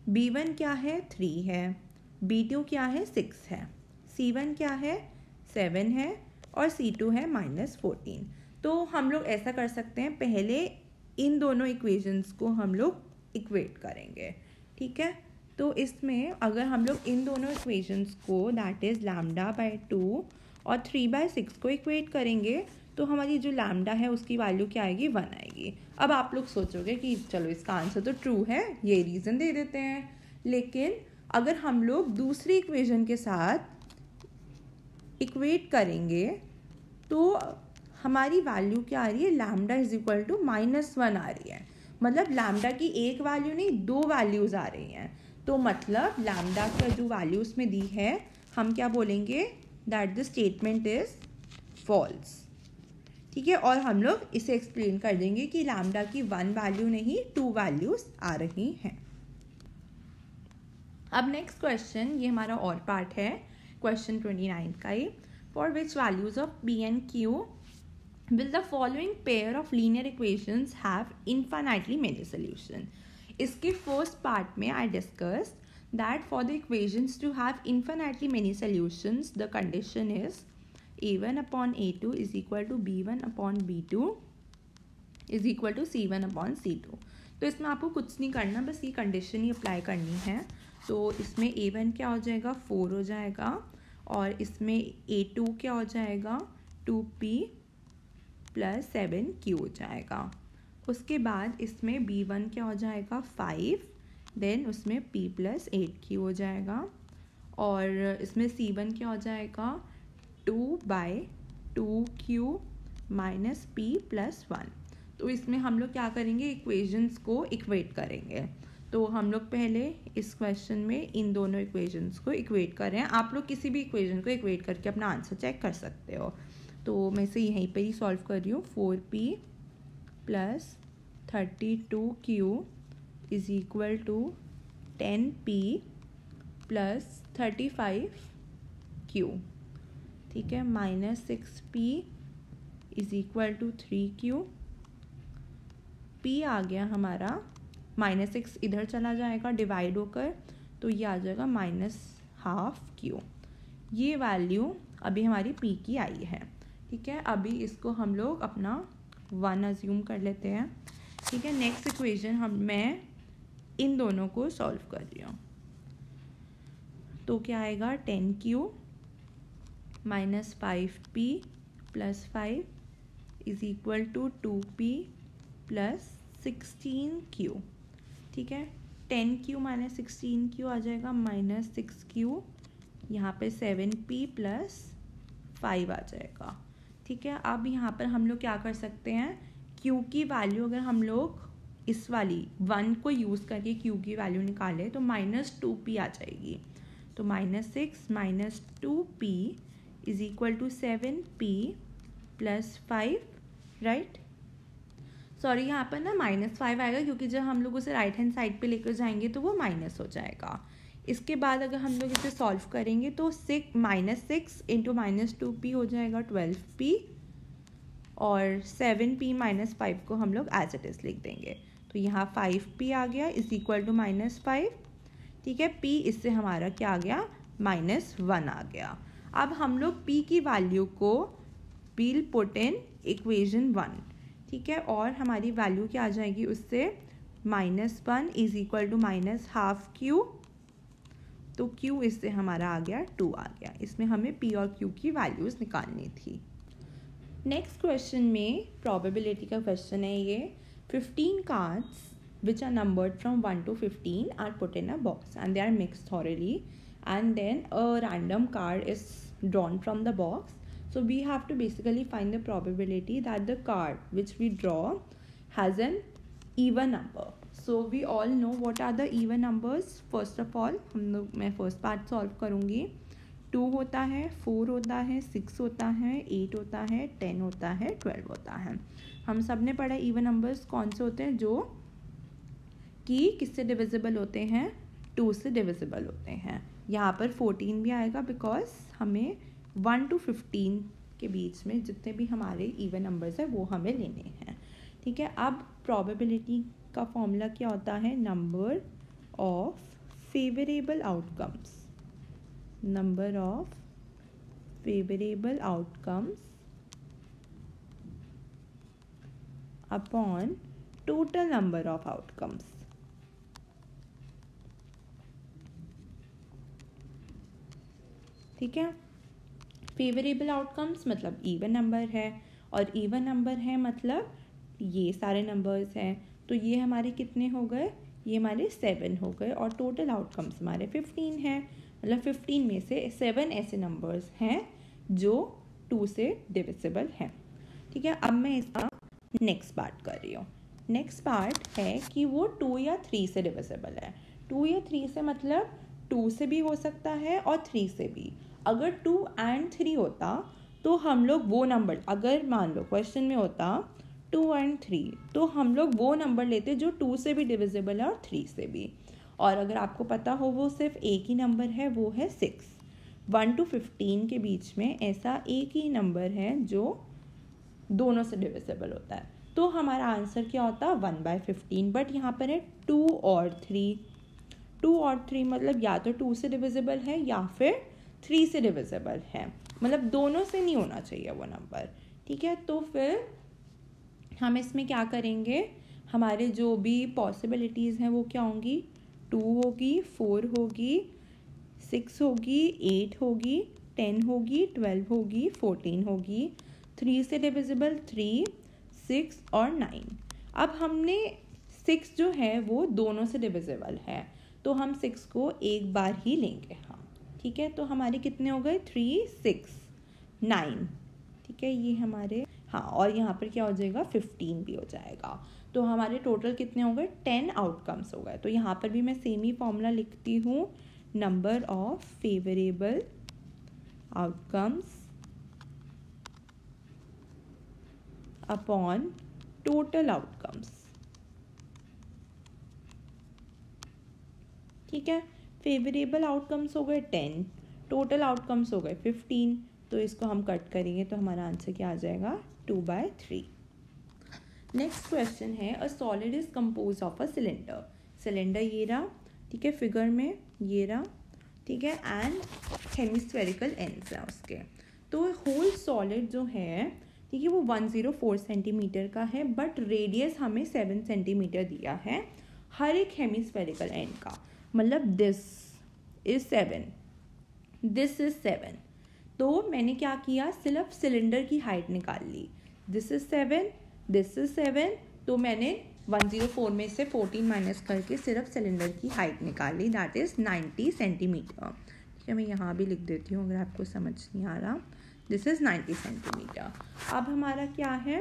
b1 क्या है, 3 है, b2 क्या है, 6 है, c1 क्या है, 7 है, और c2 है -14। तो हम लोग ऐसा कर सकते हैं, पहले इन दोनों इक्वेशंस को हम लोग इक्वेट करेंगे। ठीक है, तो इसमें अगर हम लोग इन दोनों इक्वेशंस को, दैट इज़ लैम्डा बाय 2 और 3/6 को इक्वेट करेंगे, तो हमारी जो लैम्डा है उसकी वैल्यू क्या आएगी, 1 आएगी। अब आप लोग सोचोगे कि चलो इसका आंसर तो ट्रू है, ये रीज़न दे देते हैं। लेकिन अगर हम लोग दूसरी इक्वेशन के साथ इक्वेट करेंगे तो हमारी वैल्यू क्या आ रही है, लैम्डा इज इक्वल टू -1 आ रही है। मतलब लैम्डा की एक वैल्यू नहीं, 2 वैल्यूज़ आ रही हैं। तो मतलब लैम्डा का जो वैल्यू उसमें दी है, हम क्या बोलेंगे, that the statement is false. ठीक है, और हम लोग इसे एक्सप्लेन कर देंगे कि लैम्डा की 1 वैल्यू नहीं, 2 वैल्यूज़ आ रही हैं। अब नेक्स्ट क्वेश्चन, ये हमारा और पार्ट है, क्वेश्चन 29 का ही। For which values of P and Q will the following pair of linear equations have infinitely many solution? इसके फर्स्ट पार्ट में I discussed that for the equations to have infinitely many solutions, the condition is a1 upon a2 is equal to b1 upon b2 is equal to c1 upon c2। तो इसमें आपको कुछ नहीं करना, बस ये condition ही apply करनी है। तो इसमें a1 क्या हो जाएगा, 4 हो जाएगा, और इसमें a2 क्या हो जाएगा, 2p प्लस 7q हो जाएगा। उसके बाद इसमें b1 क्या हो जाएगा, 5, देन उसमें p प्लस 8q हो जाएगा, और इसमें c1 क्या हो जाएगा, 2/2q माइनस p प्लस 1। तो इसमें हम लोग क्या करेंगे, इक्वेशंस को इक्वेट करेंगे। तो हम लोग पहले इस क्वेश्चन में इन दोनों इक्वेशंस को इक्वेट कर रहे हैं। आप लोग किसी भी इक्वेशन को इक्वेट करके अपना आंसर चेक कर सकते हो। तो मैं इसे यहीं पे ही सॉल्व कर रही हूँ। 4p plus 32q is equal to 10p plus 35q। ठीक है, -6p is equal to 3q। p आ गया हमारा, -6 इधर चला जाएगा डिवाइड होकर, तो ये आ जाएगा -12q। ये वैल्यू अभी हमारी p की आई है। ठीक है, अभी इसको हम लोग अपना 1 अज्यूम कर लेते हैं। ठीक है, नेक्स्ट इक्वेशन मैं इन दोनों को सॉल्व कर रही हूँ। तो क्या आएगा, 10q -5p + 5 is equal to 2p + 16q। ठीक है, 10q - 16q आ जाएगा -6q, यहाँ पे 7p + 5 आ जाएगा। ठीक है, अब यहाँ पर हम लोग क्या कर सकते हैं, q की वैल्यू अगर हम लोग इस वाली 1 को यूज़ करके q की वैल्यू निकालें तो -2p आ जाएगी। तो -6 - 2p is equal to 7p + 5, right. Sorry, यहाँ पर ना -5 आएगा क्योंकि जब हम लोग उसे राइट हैंड साइड पे लेकर जाएंगे तो वो माइनस हो जाएगा। इसके बाद अगर हम लोग इसे सॉल्व करेंगे तो -6 × -2p हो जाएगा 12p, और 7p - 5 को हम लोग एज इट इज़ लिख देंगे। तो यहाँ 5p आ गया इज इक्वल टू -5। ठीक है, p इससे हमारा क्या आ गया, -1 आ गया। अब हम लोग p की वैल्यू को विल पुट इन इक्वेशन 1। ठीक है, और हमारी वैल्यू क्या आ जाएगी उससे, -1 इज इक्वल टू -12q। तो q इससे हमारा आ गया 2 आ गया। इसमें हमें p और q की वैल्यूज़ निकालनी थी। नेक्स्ट क्वेश्चन में प्रोबेबिलिटी का क्वेश्चन है ये। 15 cards which are numbered from 1 to 15 are put in a box and they are mixed thoroughly, and then a random card is drawn from the box. So we have to basically find the probability that the card which we draw has an even number. So we all know what are the even numbers. First of all मैं first part solve करूँगी। 2 होता है, 4 होता है, 6 होता है, 8 होता है, 10 होता है, 12 होता है। हम सब ने पढ़ा इवन नंबर्स कौन से होते हैं, जो कि किससे डिविजिबल होते हैं, 2 से डिविजिबल होते हैं। यहाँ पर 14 भी आएगा बिकॉज हमें 1 to 15 के बीच में जितने भी हमारे इवन नंबर्स हैं वो हमें लेने हैं। ठीक है, अब प्रोबेबिलिटी का फॉर्मूला क्या होता है, number of favourable outcomes, number of favourable outcomes upon total number of outcomes. ठीक है, फेवरेबल आउटकम्स मतलब इवन नंबर है, और इवन नंबर है मतलब ये सारे नंबर्स हैं। तो ये हमारे कितने हो गए, ये हमारे 7 हो गए, और टोटल आउटकम्स हमारे 15 हैं। मतलब 15 में से 7 ऐसे नंबर्स हैं जो 2 से डिविजिबल हैं। ठीक है, अब मैं इसका नेक्स्ट पार्ट कर रही हूँ। नेक्स्ट पार्ट है कि वो 2 या 3 से डिविजिबल है। 2 या 3 से मतलब 2 से भी हो सकता है और 3 से भी। अगर 2 and 3 होता तो हम लोग वो नंबर, अगर मान लो क्वेश्चन में होता 2 and 3, तो हम लोग वो नंबर लेते जो 2 से भी डिविजिबल है और 3 से भी। और अगर आपको पता हो वो सिर्फ एक ही नंबर है, वो है 6। 1 to 15 के बीच में ऐसा एक ही नंबर है जो दोनों से डिविजिबल होता है। तो हमारा आंसर क्या होता है, 1/15। बट यहाँ पर है 2 और 3। 2 और 3 मतलब या तो 2 से डिविजिबल है या फिर 3 से डिविजिबल है, मतलब दोनों से नहीं होना चाहिए वो नंबर। ठीक है, तो फिर हम इसमें क्या करेंगे, हमारे जो भी पॉसिबिलिटीज़ हैं वो क्या होंगी, 2 होगी, 4 होगी, 6 होगी, 8 होगी, 10 होगी, 12 होगी, 14 होगी, 3 से डिविजिबल 3, 6 और 9। अब हमने 6 जो है वो दोनों से डिविजिबल है, तो हम 6 को एक बार ही लेंगे। हाँ ठीक है, तो हमारे कितने हो गए, 3, 6, 9। ठीक है, ये हमारे, हाँ, और यहाँ पर क्या हो जाएगा, 15 भी हो जाएगा। तो हमारे टोटल कितने हो गए, 10 आउटकम्स हो गए। तो यहाँ पर भी मैं सेम ही फॉर्मूला लिखती हूँ, number of favourable outcomes upon total outcomes. ठीक है, फेवरेबल आउटकम्स हो गए 10, टोटल आउटकम्स हो गए 15, तो इसको हम कट करेंगे तो हमारा आंसर क्या आ जाएगा 2/3। नेक्स्ट क्वेश्चन है a solid is compose of a cylinder. Cylinder ये रहा, ठीक है, फिगर में ये रहा, ठीक है, एंड हेमिस्फेरिकल एंड्स है उसके। तो होल सॉलिड जो है, ठीक है, वो 104 सेंटीमीटर का है, बट रेडियस हमें 7 सेंटीमीटर दिया है हर एक हेमिस्फेरिकल एंड का। मतलब दिस इज 7, दिस इज 7। तो मैंने क्या किया, सिर्फ सिलेंडर की हाइट निकाल ली। दिस इज 7, दिस इज 7, तो मैंने 104 में से 14 माइनस करके सिर्फ सिलेंडर की हाइट निकाली, दैट इज 90 सेंटीमीटर। ठीक है, मैं यहाँ भी लिख देती हूँ अगर आपको समझ नहीं आ रहा। This is 90 centimetre. अब हमारा क्या है,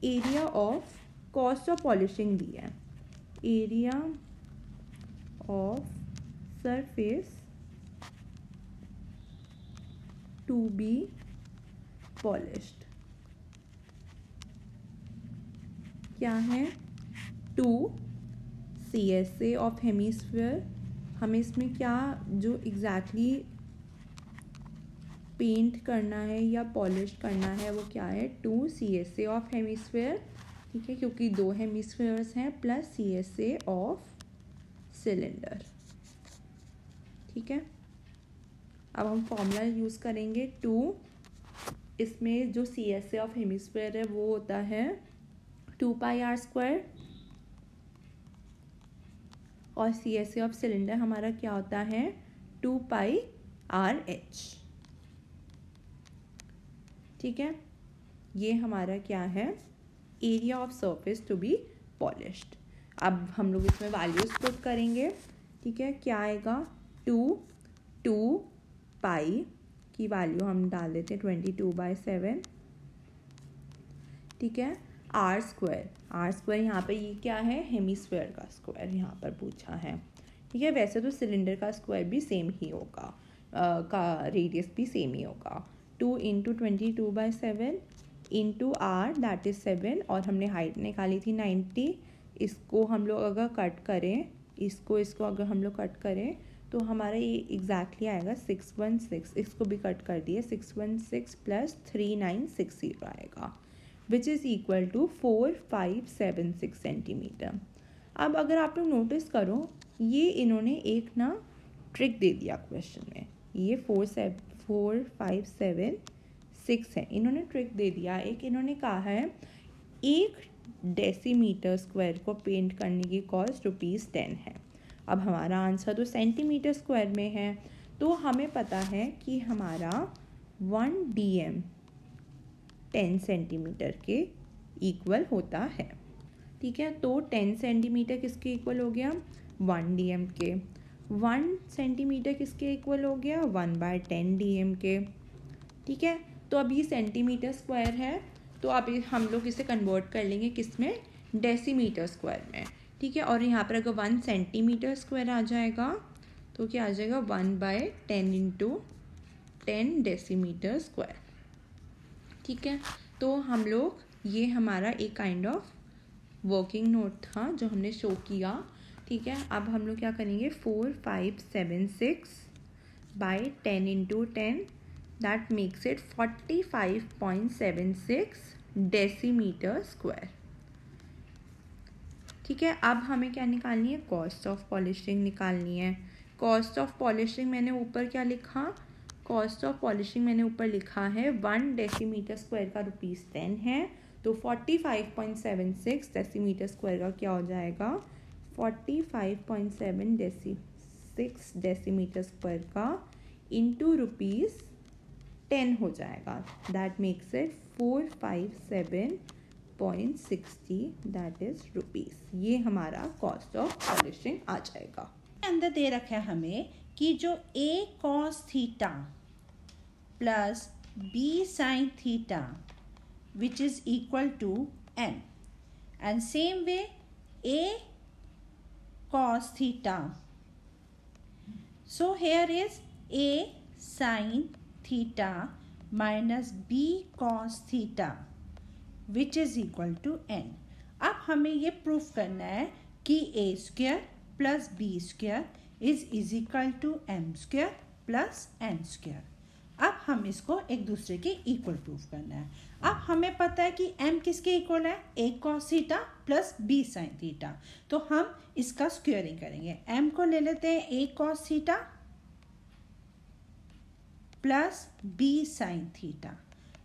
area of cost of polishing दी है, area of surface to be polished क्या है 2 CSA ऑफ हेमिस्फीयर। हमें इसमें क्या जो एग्जैक्टली पेंट करना है या पॉलिश करना है वो क्या है 2 CSA ऑफ हेमिस्फीयर, ठीक है, क्योंकि 2 हेमिस्फीयर्स हैं, प्लस CSA ऑफ सिलेंडर। ठीक है, अब हम फॉर्मूला यूज़ करेंगे 2, इसमें जो CSA ऑफ हेमिस्फीयर है वो होता है 2πr², और CSA ऑफ सिलेंडर हमारा क्या होता है 2πRH। ठीक है, ये हमारा क्या है area of surface to be polished. अब हम लोग इसमें वैल्यूज पुट करेंगे, ठीक है, क्या आएगा 2π की वैल्यू हम डाल देते हैं 22/7, ठीक है, r² यहाँ पे ये क्या है हेमिस्फीयर का स्क्वायर यहाँ पर पूछा है। ठीक है, वैसे तो सिलेंडर का स्क्वायर भी सेम ही होगा, का रेडियस भी सेम ही होगा। 2 × 22/7 इंटू r दैट इज 7, और हमने हाइट निकाली थी 90। इसको हम लोग अगर कट करें, इसको अगर हम लोग कट करें तो हमारा ये एग्जैक्टली आएगा 616। इसको भी कट कर दिए, 616 + 3960 आएगा, which is equal to 4576 centimetre. अब अगर आप लोग नोटिस करो, ये इन्होंने एक ना ट्रिक दे दिया क्वेश्चन में, ये 4576 है, इन्होंने ट्रिक दे दिया एक, इन्होंने कहा है 1 डेसीमीटर स्क्वायर को पेंट करने की कॉस्ट ₹10 है। अब हमारा आंसर तो सेंटीमीटर स्क्वायर में है, तो हमें पता है कि हमारा 1 DM 10 सेंटीमीटर के इक्वल होता है। ठीक है, तो 10 सेंटीमीटर किसके इक्वल हो गया 1 DM के, 1 सेंटीमीटर किसके इक्वल हो गया 1/10 DM के। ठीक है, तो अब ये सेंटीमीटर स्क्वायर है, तो अब हम लोग इसे कन्वर्ट कर लेंगे किस में डेसीमीटर स्क्वायर में। ठीक है, और यहाँ पर अगर 1 सेंटीमीटर स्क्वायर आ जाएगा तो क्या आ जाएगा 1/10 × 10 डेसीमीटर स्क्वायर। ठीक है, तो हम लोग ये हमारा एक काइंड ऑफ वर्किंग नोट था जो हमने शो किया। ठीक है, अब हम लोग क्या करेंगे 4576/10 × 10 that makes it 45.76 decimetre square. ठीक है, अब हमें क्या निकालनी है कॉस्ट ऑफ पॉलिशिंग निकालनी है। कॉस्ट ऑफ पॉलिशिंग मैंने ऊपर क्या लिखा, कॉस्ट ऑफ पॉलिशिंग मैंने ऊपर लिखा है 1 डेसीमीटर स्क्वायर का ₹10 है, तो 45.76 डेसीमीटर स्क्वायर का क्या हो जाएगा 45.76 डेसीमीटर स्क्वायर का इंटू ₹10 हो जाएगा, that makes it 457.60 that is rupees. ये हमारा कॉस्ट ऑफ पॉलिशिंग आ जाएगा। अंदर दे रखा है हमें कि जो A cos theta plus B sin theta which is equal to n, and same way A cos theta, so here is A sin theta minus B cos theta which is equal to n। अब हमें ये proof करना है कि A² + B² is equal to M² + N²। अब हम इसको एक दूसरे के इक्वल प्रूफ करना है। अब हमें पता है कि m किसके इक्वल है, a cos theta plus b sin theta, तो हम इसका स्क्वेयरिंग करेंगे। m को ले लेते हैं a cos theta plus b sin theta.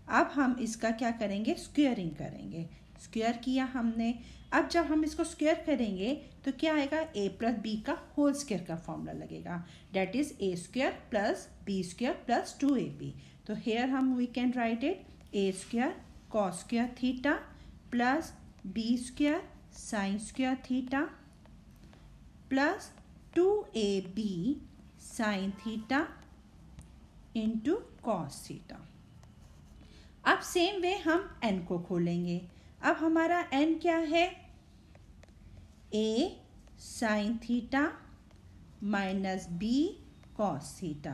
अब हम इसका क्या करेंगे, स्क्वेयरिंग करेंगे। स्क्वेयर किया हमने। अब जब हम इसको स्क्वेयर करेंगे तो क्या आएगा, a प्लस बी का होल स्क्वेयर का फॉर्मूला लगेगा, that is a square plus b square plus 2ab। तो हेयर हम we can write it a square cos square theta plus b square sine square theta plus 2ab sine theta into cos theta. अब same way हम n को खोलेंगे। अब हमारा n क्या है, a sine theta minus b cos theta.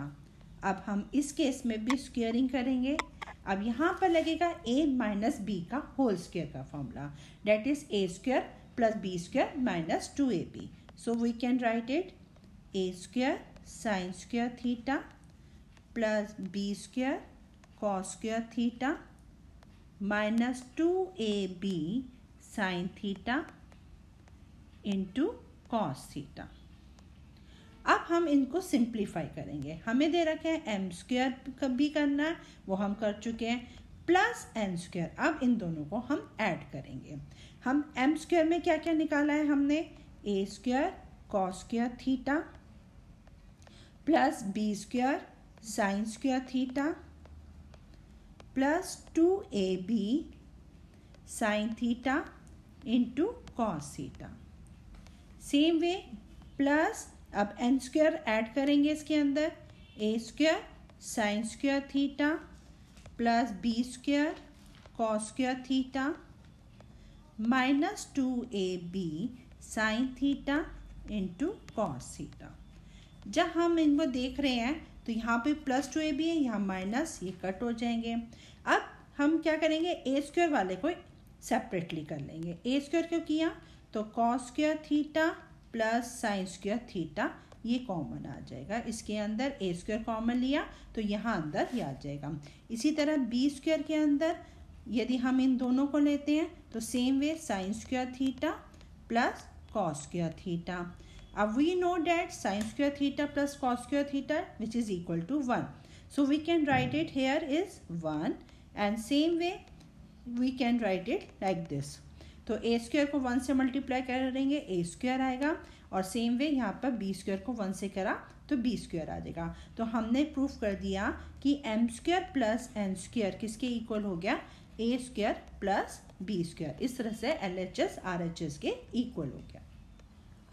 अब हम इस केस में भी स्क्वेयरिंग करेंगे। अब यहाँ पर लगेगा a माइनस b का होल स्क्वेयर का formula, that is a square plus b square minus 2ab। So we can write it a square sine square theta plus b square cos square theta minus 2ab sine theta into cos theta. अब हम इनको simplify करेंगे। हमें दे रखे हैं m square भी करना है, वो हम कर चुके हैं, प्लस n स्क्वेयर। अब इन दोनों को हम ऐड करेंगे। हम m स्क्वेयर में क्या क्या निकाला है हमने, a square cos square theta plus b square sine square theta plus 2ab sine theta into cos theta. Same way plus अब n स्क्वेयर ऐड करेंगे इसके अंदर, a square sine square theta plus b square cos square theta minus 2ab sine theta into cos theta. जब हम इनको देख रहे हैं तो यहाँ पे प्लस 2ab है, यहाँ माइनस, ये कट हो जाएंगे। अब हम क्या करेंगे, a स्क्वेयर वाले को सेपरेटली कर लेंगे। a स्क्वेयर क्यों किया, तो cos square theta plus sign square theta ये कॉमन आ जाएगा। इसके अंदर a स्क्वेयर कॉमन लिया तो यहाँ अंदर ये आ जाएगा। इसी तरह b स्क्वेयर के अंदर यदि हम इन दोनों को लेते हैं तो same way sign square theta plus cos square theta. अब we know that sin square theta plus cos square theta which is equal to 1. So we can write it here is 1 and same way we can write it like this. तो a square को 1 से multiply करेंगे a square आएगा और same way यहाँ पर b square को 1 से करा तो b स्क्वेयर आ जाएगा। तो हमने प्रूफ कर दिया कि m square plus n square किसके इक्वल हो गया, a square plus b square. इस तरह से LHS RHS के इक्वल हो गया।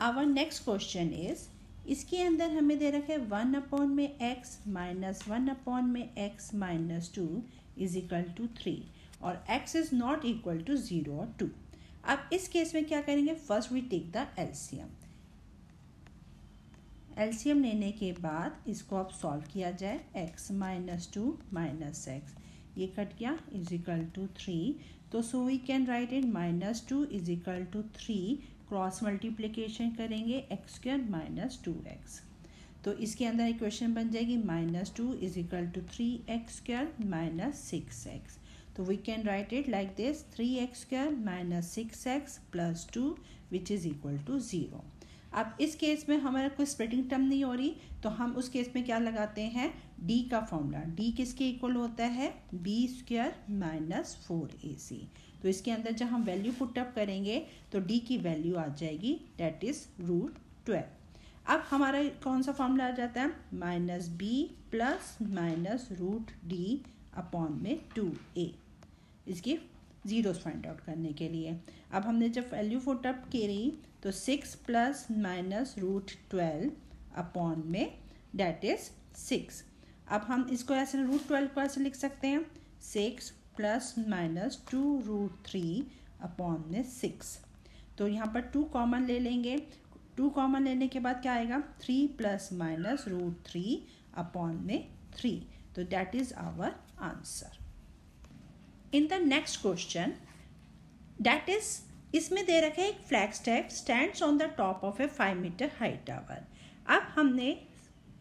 आवर नेक्स्ट क्वेश्चन इज, इसके अंदर हमें दे रखा है 1 अपॉन में x माइनस 1 अपॉन में x minus 2 is equal to 3 और x is not equal to 0 और 2। अब इस केस में क्या करेंगे, first we take the LCM. LCM लेने के बाद इसको अब सॉल्व किया जाए। x माइनस 2 माइनस x ये कट गया इज इक्वल टू 3, तो so we can write it minus 2 is equal to 3, cross multiplication करेंगे एक्स स्क्वेयर माइनस 2x। तो इसके अंदर इक्वेशन बन जाएगी minus 2 is equal to 3x square minus 6x। तो we can write it like this 3x square minus 6x plus 2 which is equal to 0। अब इस case में हमारा कोई स्प्लिटिंग टर्म नहीं हो रही तो हम उस केस में क्या लगाते हैं, d का फॉर्मूला। d किसके इक्वल होता है, b स्क्वेयर माइनस 4ac। तो इसके अंदर जब हम वैल्यू पुट अप करेंगे तो d की वैल्यू आ जाएगी डेट इज √12। अब हमारा कौन सा फॉर्मूला आ जाता है, minus b plus minus √d upon में 2a, इसकी जीरोस फाइंड आउट करने के लिए। अब हमने जब वैल्यू पुट अप करी तो 6 प्लस माइनस √12 अपॉन में डेट इज 6। अब हम इसको ऐसे √12 को ऐसे लिख सकते हैं 6 प्लस माइनस 2√3 अपॉन में 6। तो यहाँ पर 2 कॉमन ले लेंगे। 2 कॉमन लेने के बाद क्या आएगा, 3 प्लस माइनस √3 अपॉन में 3। तो that is our answer. In the next question that is, इसमें दे रखे एक flag staff stands on the top of a 5 metre high tower. अब हमने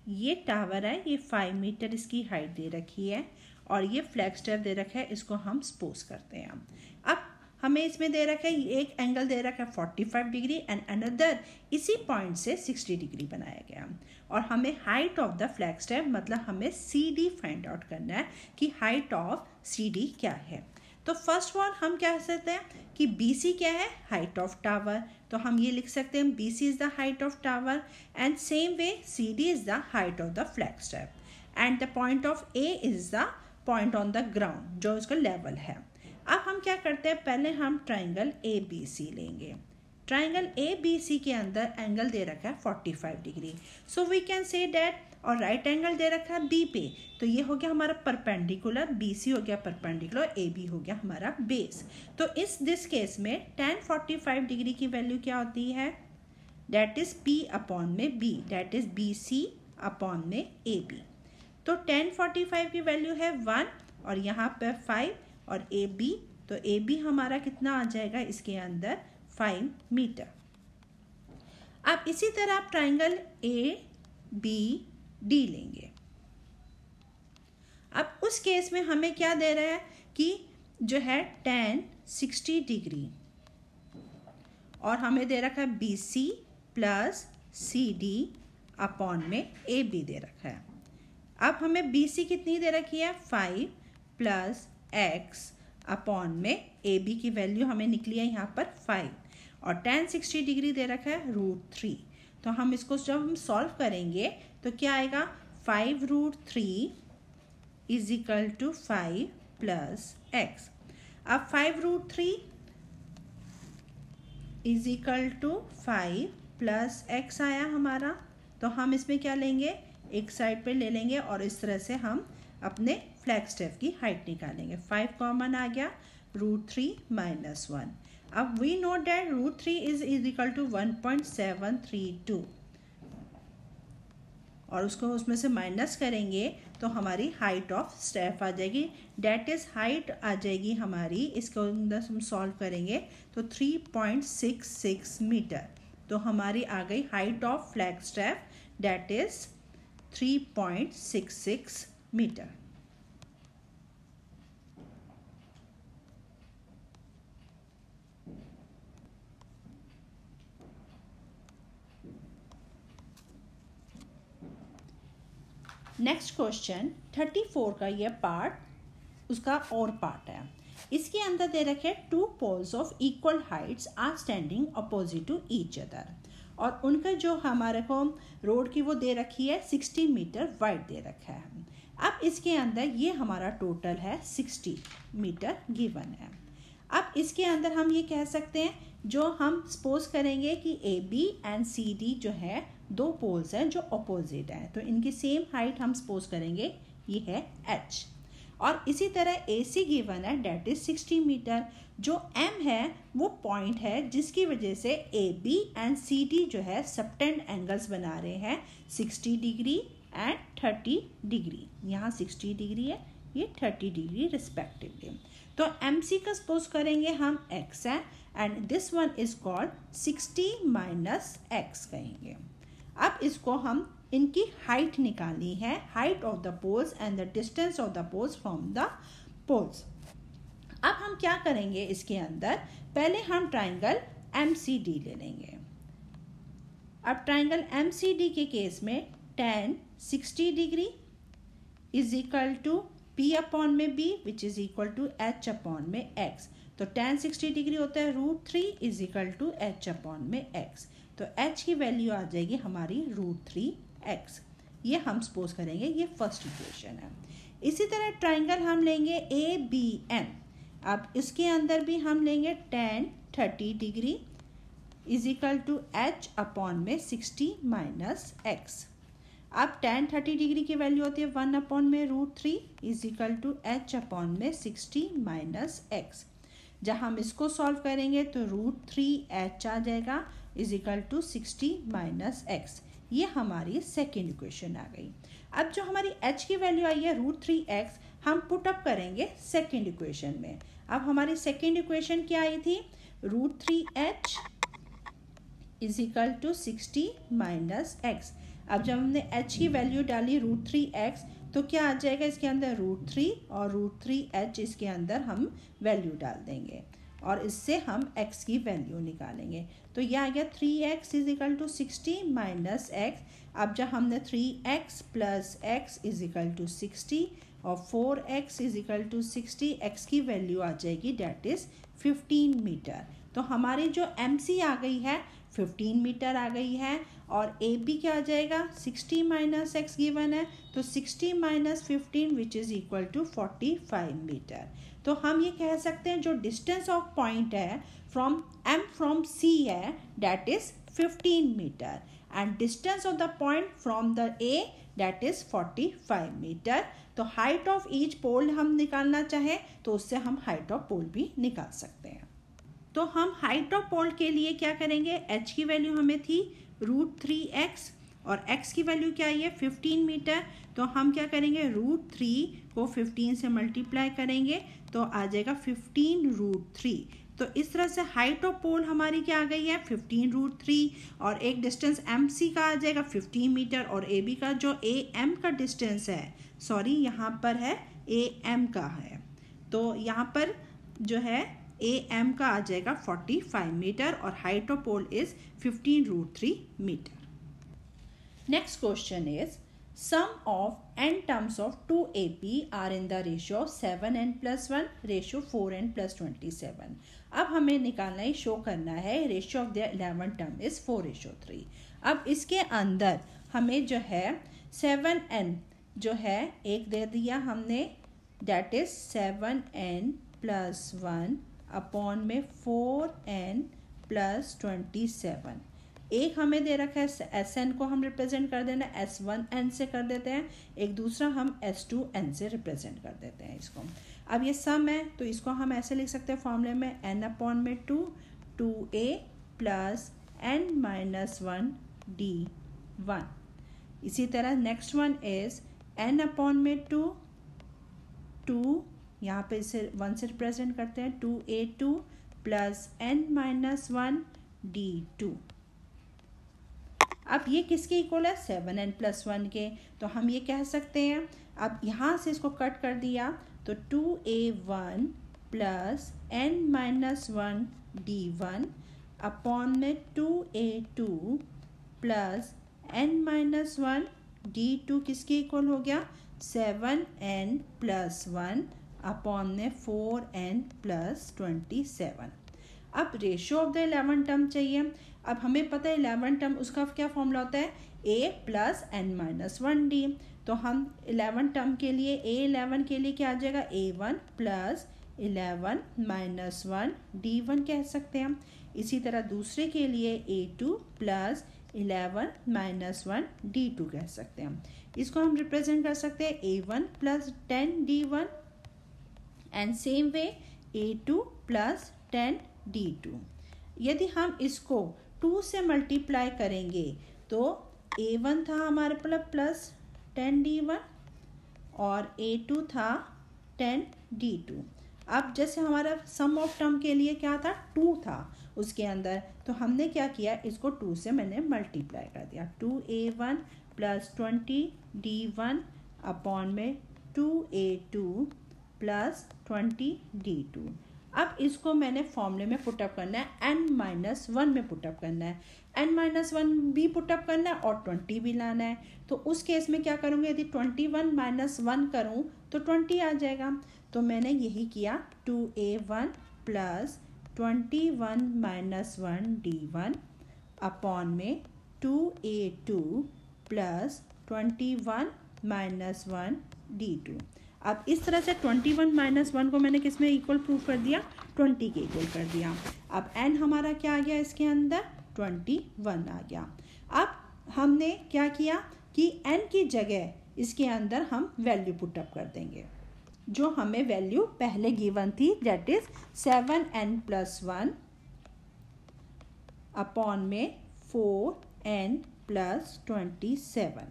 ये टावर है, ये 5 मीटर इसकी हाइट दे रखी है और ये फ्लैग स्टेप दे रखा है, इसको हम सपोज करते हैं। अब हमें इसमें दे रखा है एक एंगल दे रखा है 45 डिग्री एंड अनदर इसी पॉइंट से 60 डिग्री बनाया गया और हमें height of the flag step मतलब हमें CD फाइंड आउट करना है कि हाइट ऑफ CD क्या है। तो फर्स्ट ऑफ ऑल हम क्या कर सकते हैं कि BC क्या है, हाइट ऑफ टावर, तो हम ये लिख सकते हैं BC is the height of tower and same way CD is the height of the flag step and the point of A is the point on the ground जो इसका level है। अब हम क्या करते हैं, पहले हम ट्राइंगल ABC लेंगे। ट्राइंगल ABC के अंदर एंगल दे रखा है 45 degree, so we can say that, और राइट एंगल दे रखा है B पे, तो ये हो गया हमारा परपेंडिकुलर, BC हो गया परपेंडिकुलर, AB हो गया हमारा बेस। तो इस दिस केस में tan 45 डिग्री की वैल्यू क्या होती है, डैट इज P अपॉन में B, that is BC upon में AB। तो tan 45 की वैल्यू है 1 और यहाँ पर 5 और AB, तो AB हमारा कितना आ जाएगा इसके अंदर 5 मीटर। अब इसी तरह आप ट्राइंगल ABD लेंगे। अब उस केस में हमें क्या दे रहा है कि जो है tan 60 डिग्री और हमें दे रखा है BC प्लस CD अपॉन में AB दे रखा है। अब हमें BC कितनी दे रखी है 5 प्लस x अपॉन में AB की वैल्यू हमें निकली है यहाँ पर 5 और tan 60 डिग्री दे रखा है √3। तो हम इसको जब हम सॉल्व करेंगे तो क्या आएगा 5√3 is equal to 5 plus x। अब 5√3 is equal to 5 plus x आया हमारा, तो हम इसमें क्या लेंगे, एक साइड पे ले लेंगे और इस तरह से हम अपने फ्लैग स्टेप की हाइट निकालेंगे। 5 कॉमन आ गया, √3 माइनस 1। अब we know that √3 is equal to 1.732 और उसको उसमें से माइनस करेंगे तो हमारी हाइट ऑफ स्टेप आ जाएगी, डैट इज हाइट आ जाएगी हमारी, इसको अंदर हम सॉल्व करेंगे तो 3.66 मीटर। तो हमारी आ गई height of flag staff, that is 3.66 metre. Next question 34 का ये पार्ट उसका और पार्ट है। इसके अंदर दे रखे 2 poles of equal heights are standing opposite to each other और उनका जो हमारे को रोड की वो दे रखी है 60 मीटर वाइड दे रखा है। अब इसके अंदर ये हमारा टोटल है 60 मीटर गिवन है। अब इसके अंदर हम ये कह सकते हैं, जो हम सपोज करेंगे कि AB एंड CD जो है 2 पोल्स हैं जो अपोजिट हैं, तो इनकी सेम हाइट हम सपोज करेंगे ये है H। और इसी तरह AC गिवन है, डेट इज 60 मीटर। जो M है वो पॉइंट है जिसकी वजह से AB एंड CD जो है सबटेंड एंगल्स बना रहे हैं 60 डिग्री एंड 30 डिग्री। यहाँ 60 डिग्री है, ये 30 डिग्री रिस्पेक्टिवली। तो MC का सपोज करेंगे हम X है and this one is called 60 minus X कहेंगे। अब इसको हम इनकी हाइट निकालनी है, height of the poles and the distance of the poles from the poles. अब हम क्या करेंगे, इसके अंदर पहले हम ट्राइंगल MCD ले लेंगे। अब ट्राइंगल MCD के केस में tan 60 degree is equal to P upon में B which is equal to H upon में X। तो tan 60 डिग्री होता है √3 is equal to H upon में X। तो H की वैल्यू आ जाएगी हमारी √3x। ये हम सपोज करेंगे, ये फर्स्ट इक्वेशन है। इसी तरह ट्राइंगल हम लेंगे ABM। अब इसके अंदर भी हम लेंगे tan 30 degree is equal to H upon में 60 माइनस X। अब tan 30 डिग्री की वैल्यू होती है 1 अपॉन में √3 is equal to H upon में 60 माइनस X। जब हम इसको सॉल्व करेंगे तो √3h आ जाएगा is equal to 60 minus x। ये हमारी सेकेंड इक्वेशन आ गई। अब जो हमारी h की वैल्यू आई है √3x, हम पुट अप करेंगे सेकेंड इक्वेशन में। अब हमारी सेकेंड इक्वेशन क्या आई थी, √3h is equal to 60 minus x। अब जब हमने h की वैल्यू डाली √3x तो क्या आ जाएगा इसके अंदर √3 और √3h इसके अंदर हम वैल्यू डाल देंगे और इससे हम x की वैल्यू निकालेंगे। तो यह आ गया 3x is equal to 60 minus x। अब जब हमने 3x plus x is equal to 60 और 4x इजिकल टू 60, x की वैल्यू आ जाएगी डेट इज़ 15 मीटर। तो हमारी जो MC आ गई है 15 मीटर आ गई है और AB क्या आ जाएगा 60 माइनस x गिवन है तो 60 minus 15 which is equal to 45 metre. तो हम ये कह सकते हैं जो डिस्टेंस ऑफ पॉइंट है फ्रॉम M फ्रॉम C है that is 15 metre and distance of the point from the A that is 45 metre. तो हाइट ऑफ ईच पोल हम निकालना चाहें तो उससे हम हाइट ऑफ पोल भी निकाल सकते हैं। तो हम हाइट ऑफ पोल के लिए क्या करेंगे, h की वैल्यू हमें थी √3x और x की वैल्यू क्या है 15 मीटर। तो हम क्या करेंगे √3 को 15 से मल्टीप्लाई करेंगे तो आ जाएगा 15√3। तो इस तरह से हाइट ऑफ पोल हमारी क्या आ गई है 15√3 और एक डिस्टेंस MC का आ जाएगा 15 मीटर और AB का जो AM का डिस्टेंस है, सॉरी यहाँ पर है AM का है, तो यहाँ पर जो है AM का आ जाएगा 45 मीटर और height of pole is 15√3 metre. Next question is sum of n terms of 2AP are in the ratio of 7n plus 1 ratio 4n plus 27। अब हमें निकालना ही शो करना है ratio of the 11 term is 4:3। अब इसके अंदर हमें जो है 7n जो है एक दे दिया हमने date is 7n plus 1 upon में 4n plus 27। एक हमें दे रखा है Sn को हम रिप्रेजेंट कर देना S1n से कर देते हैं, एक दूसरा हम S2n से रिप्रेजेंट कर देते हैं इसको। अब ये सम है तो इसको हम ऐसे लिख सकते हैं फॉर्मूले में n अपॉन में 2 2a plus n minus 1 d1। इसी तरह next one is n upon में 2 2 यहाँ पे इसे 1 से रिप्रेजेंट करते हैं 2a2 plus n minus 1 d2। अब ये किसके इक्वल है 7n plus 1 के, तो हम ये कह सकते हैं अब यहाँ से इसको कट कर दिया तो 2a1 plus n minus 1 d1 upon में 2a2 plus n minus 1 d2 किसके इक्वल हो गया 7n plus 1 अपॉन में 4n plus 27। अब रेशियो ऑफ द 11 टर्म चाहिए। अब हमें पता है 11 टर्म उसका क्या फॉर्मूला होता है a plus n minus 1d। तो हम 11 टर्म के लिए a11 के लिए क्या आ जाएगा a1 प्लस 11 माइनस 1 d1 कह सकते हैं। इसी तरह दूसरे के लिए a2 प्लस 11 माइनस 1 d2 कह सकते हैं। इसको हम रिप्रेजेंट कर सकते हैं a1 plus 10 d1 and same way a2 plus 10 d2। यदि हम इसको 2 से मल्टीप्लाई करेंगे तो a1 था हमारे पास प्लस 10 d1 और a2 था 10 d2। अब जैसे हमारा सम ऑफ टर्म के लिए क्या था 2 था उसके अंदर, तो हमने क्या किया इसको 2 से मैंने मल्टीप्लाई कर दिया 2a1 प्लस 20 d1 अपॉन में 2a2 प्लस 20 d2। अब इसको मैंने फॉर्मूले में पुटअप करना है n-1 में पुटअप करना है, n-1 भी पुटअप करना है और 20 भी लाना है। तो उस केस में क्या करूँगी यदि 21 माइनस 1 करूँ तो 20 आ जाएगा। तो मैंने यही किया 2a1 plus 21 minus 1 d1 upon में 2a2 प्लस 21 माइनस 1 d2। अब इस तरह से 21 माइनस 1 को मैंने किस में इक्वल प्रूफ कर दिया 20 के इक्वल कर दिया। अब n हमारा क्या आ गया इसके अंदर 21 आ गया। अब हमने क्या किया कि n की जगह इसके अंदर हम वैल्यू पुटअप कर देंगे जो हमें वैल्यू पहले गिवन थी that is 7n plus 1 upon में 4n प्लस 27।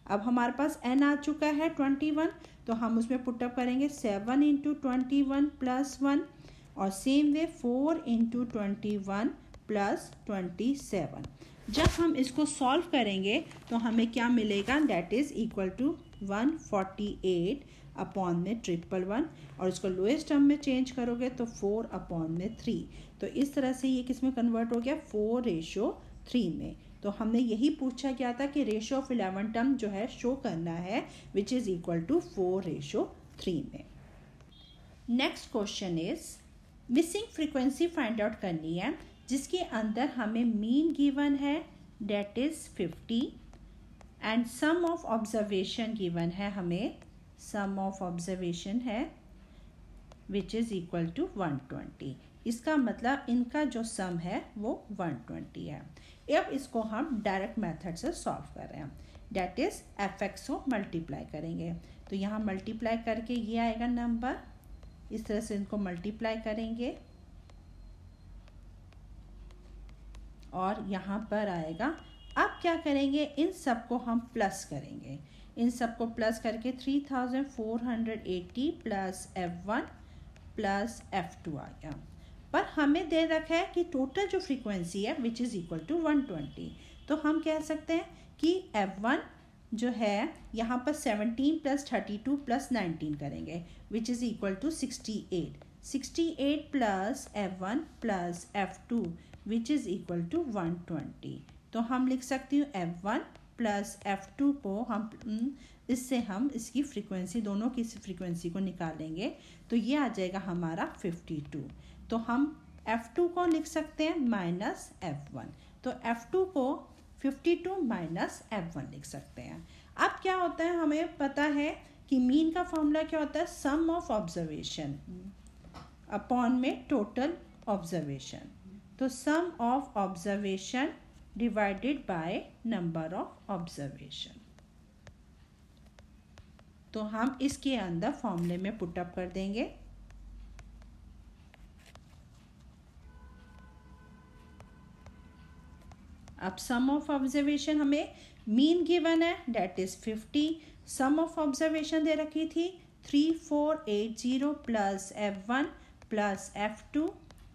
अब हमारे पास n आ चुका है 21 तो हम उसमें पुटअप करेंगे 7 इंटू 21 प्लस 1 और सेम वे 4 इंटू 21 प्लस 27। जब हम इसको सॉल्व करेंगे तो हमें क्या मिलेगा, that is equal to 148 upon में 111, और इसको लोएस्ट टर्म में चेंज करोगे तो 4 अपॉन में 3। तो इस तरह से ये किस में कन्वर्ट हो गया, 4:3 में। तो हमने यही पूछा गया था कि रेशियो ऑफ 11 टर्म जो है शो करना है, विच इज़ इक्वल टू 4:3 में। Next question is missing frequency find out करनी है, जिसके अंदर हमें मीन गिवन है that is 50 and sum of observation given है, हमें सम ऑफ ऑब्जर्वेशन है विच इज इक्वल टू 120। इसका मतलब इनका जो सम है वो 120 है। अब इसको हम डायरेक्ट मेथड से सॉल्व कर रहे हैं, डेट इज fx को मल्टीप्लाई करेंगे। तो यहाँ मल्टीप्लाई करके ये आएगा नंबर, इस तरह से इनको मल्टीप्लाई करेंगे और यहाँ पर आएगा। अब क्या करेंगे, इन सब को हम प्लस करेंगे, इन सब को प्लस करके 3480 प्लस f1 प्लस f2 आ गया। पर हमें दे रखा है कि टोटल जो फ्रीक्वेंसी है विच इज़ इक्वल टू 120। तो हम कह सकते हैं कि f1 जो है यहाँ पर 17 प्लस 32 प्लस 19 करेंगे which is equal to 68 plus f1 plus f2 which is equal to 120। तो हम लिख सकती हूँ f1 प्लस f2 को हम इससे हम इसकी फ्रीक्वेंसी, दोनों की फ्रीक्वेंसी को निकालेंगे तो ये आ जाएगा हमारा 52। तो हम f2 को लिख सकते हैं माइनस f1, तो f2 को 52 माइनस f1 लिख सकते हैं। अब क्या होता है, हमें पता है कि मीन का फॉर्मूला क्या होता है, सम ऑफ ऑब्जर्वेशन अपॉन में टोटल ऑब्जर्वेशन। तो sum of observation divided by number of observation. तो हम इसके अंदर फॉर्मूले में पुटअप कर देंगे। अब सम ऑफ ऑब्जर्वेशन हमें मीन गिवन है that is 50, sum of observation दे रखी थी 3480 प्लस f1 प्लस f2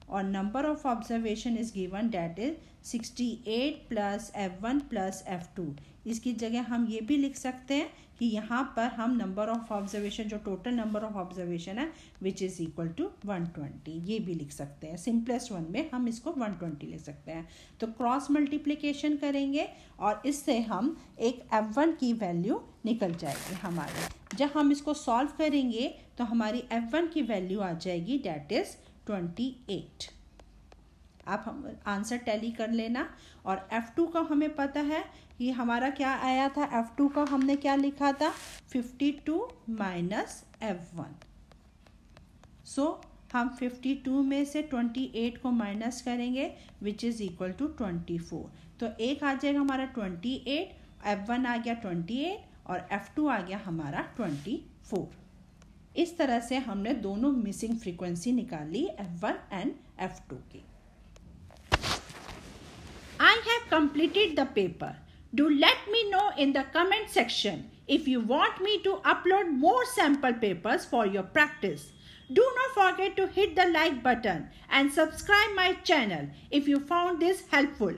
और number of observation is given that is 68 plus f1 plus f2। इसकी जगह हम ये भी लिख सकते हैं कि यहाँ पर हम नंबर ऑफ ऑब्जर्वेशन, जो टोटल नंबर ऑफ ऑब्जर्वेशन है विच इज़ इक्वल टू 120, ये भी लिख सकते हैं। सिंपलेस्ट वन में हम इसको 120 लिख सकते हैं। तो क्रॉस मल्टीप्लिकेशन करेंगे और इससे हम एक f1 की वैल्यू निकल जाएगी हमारी। जब हम इसको सॉल्व करेंगे तो हमारी f1 की वैल्यू आ जाएगी डेट इज़ 28। आप हम आंसर टैली कर लेना। और f2 का हमें पता है कि हमारा क्या आया था, f2 का हमने क्या लिखा था 52 माइनस f1। सो हम 52 में से 28 को माइनस करेंगे विच इज़ इक्वल टू 24। तो एक आ जाएगा हमारा 28, f1 आ गया 28 और f2 आ गया हमारा 24। इस तरह से हमने दोनों मिसिंग फ्रीक्वेंसी निकाली f1 एंड f2 की। I have completed the paper. Do let me know in the comment section if you want me to upload more sample papers for your practice. Do not forget to hit the like button and subscribe my channel if you found this helpful.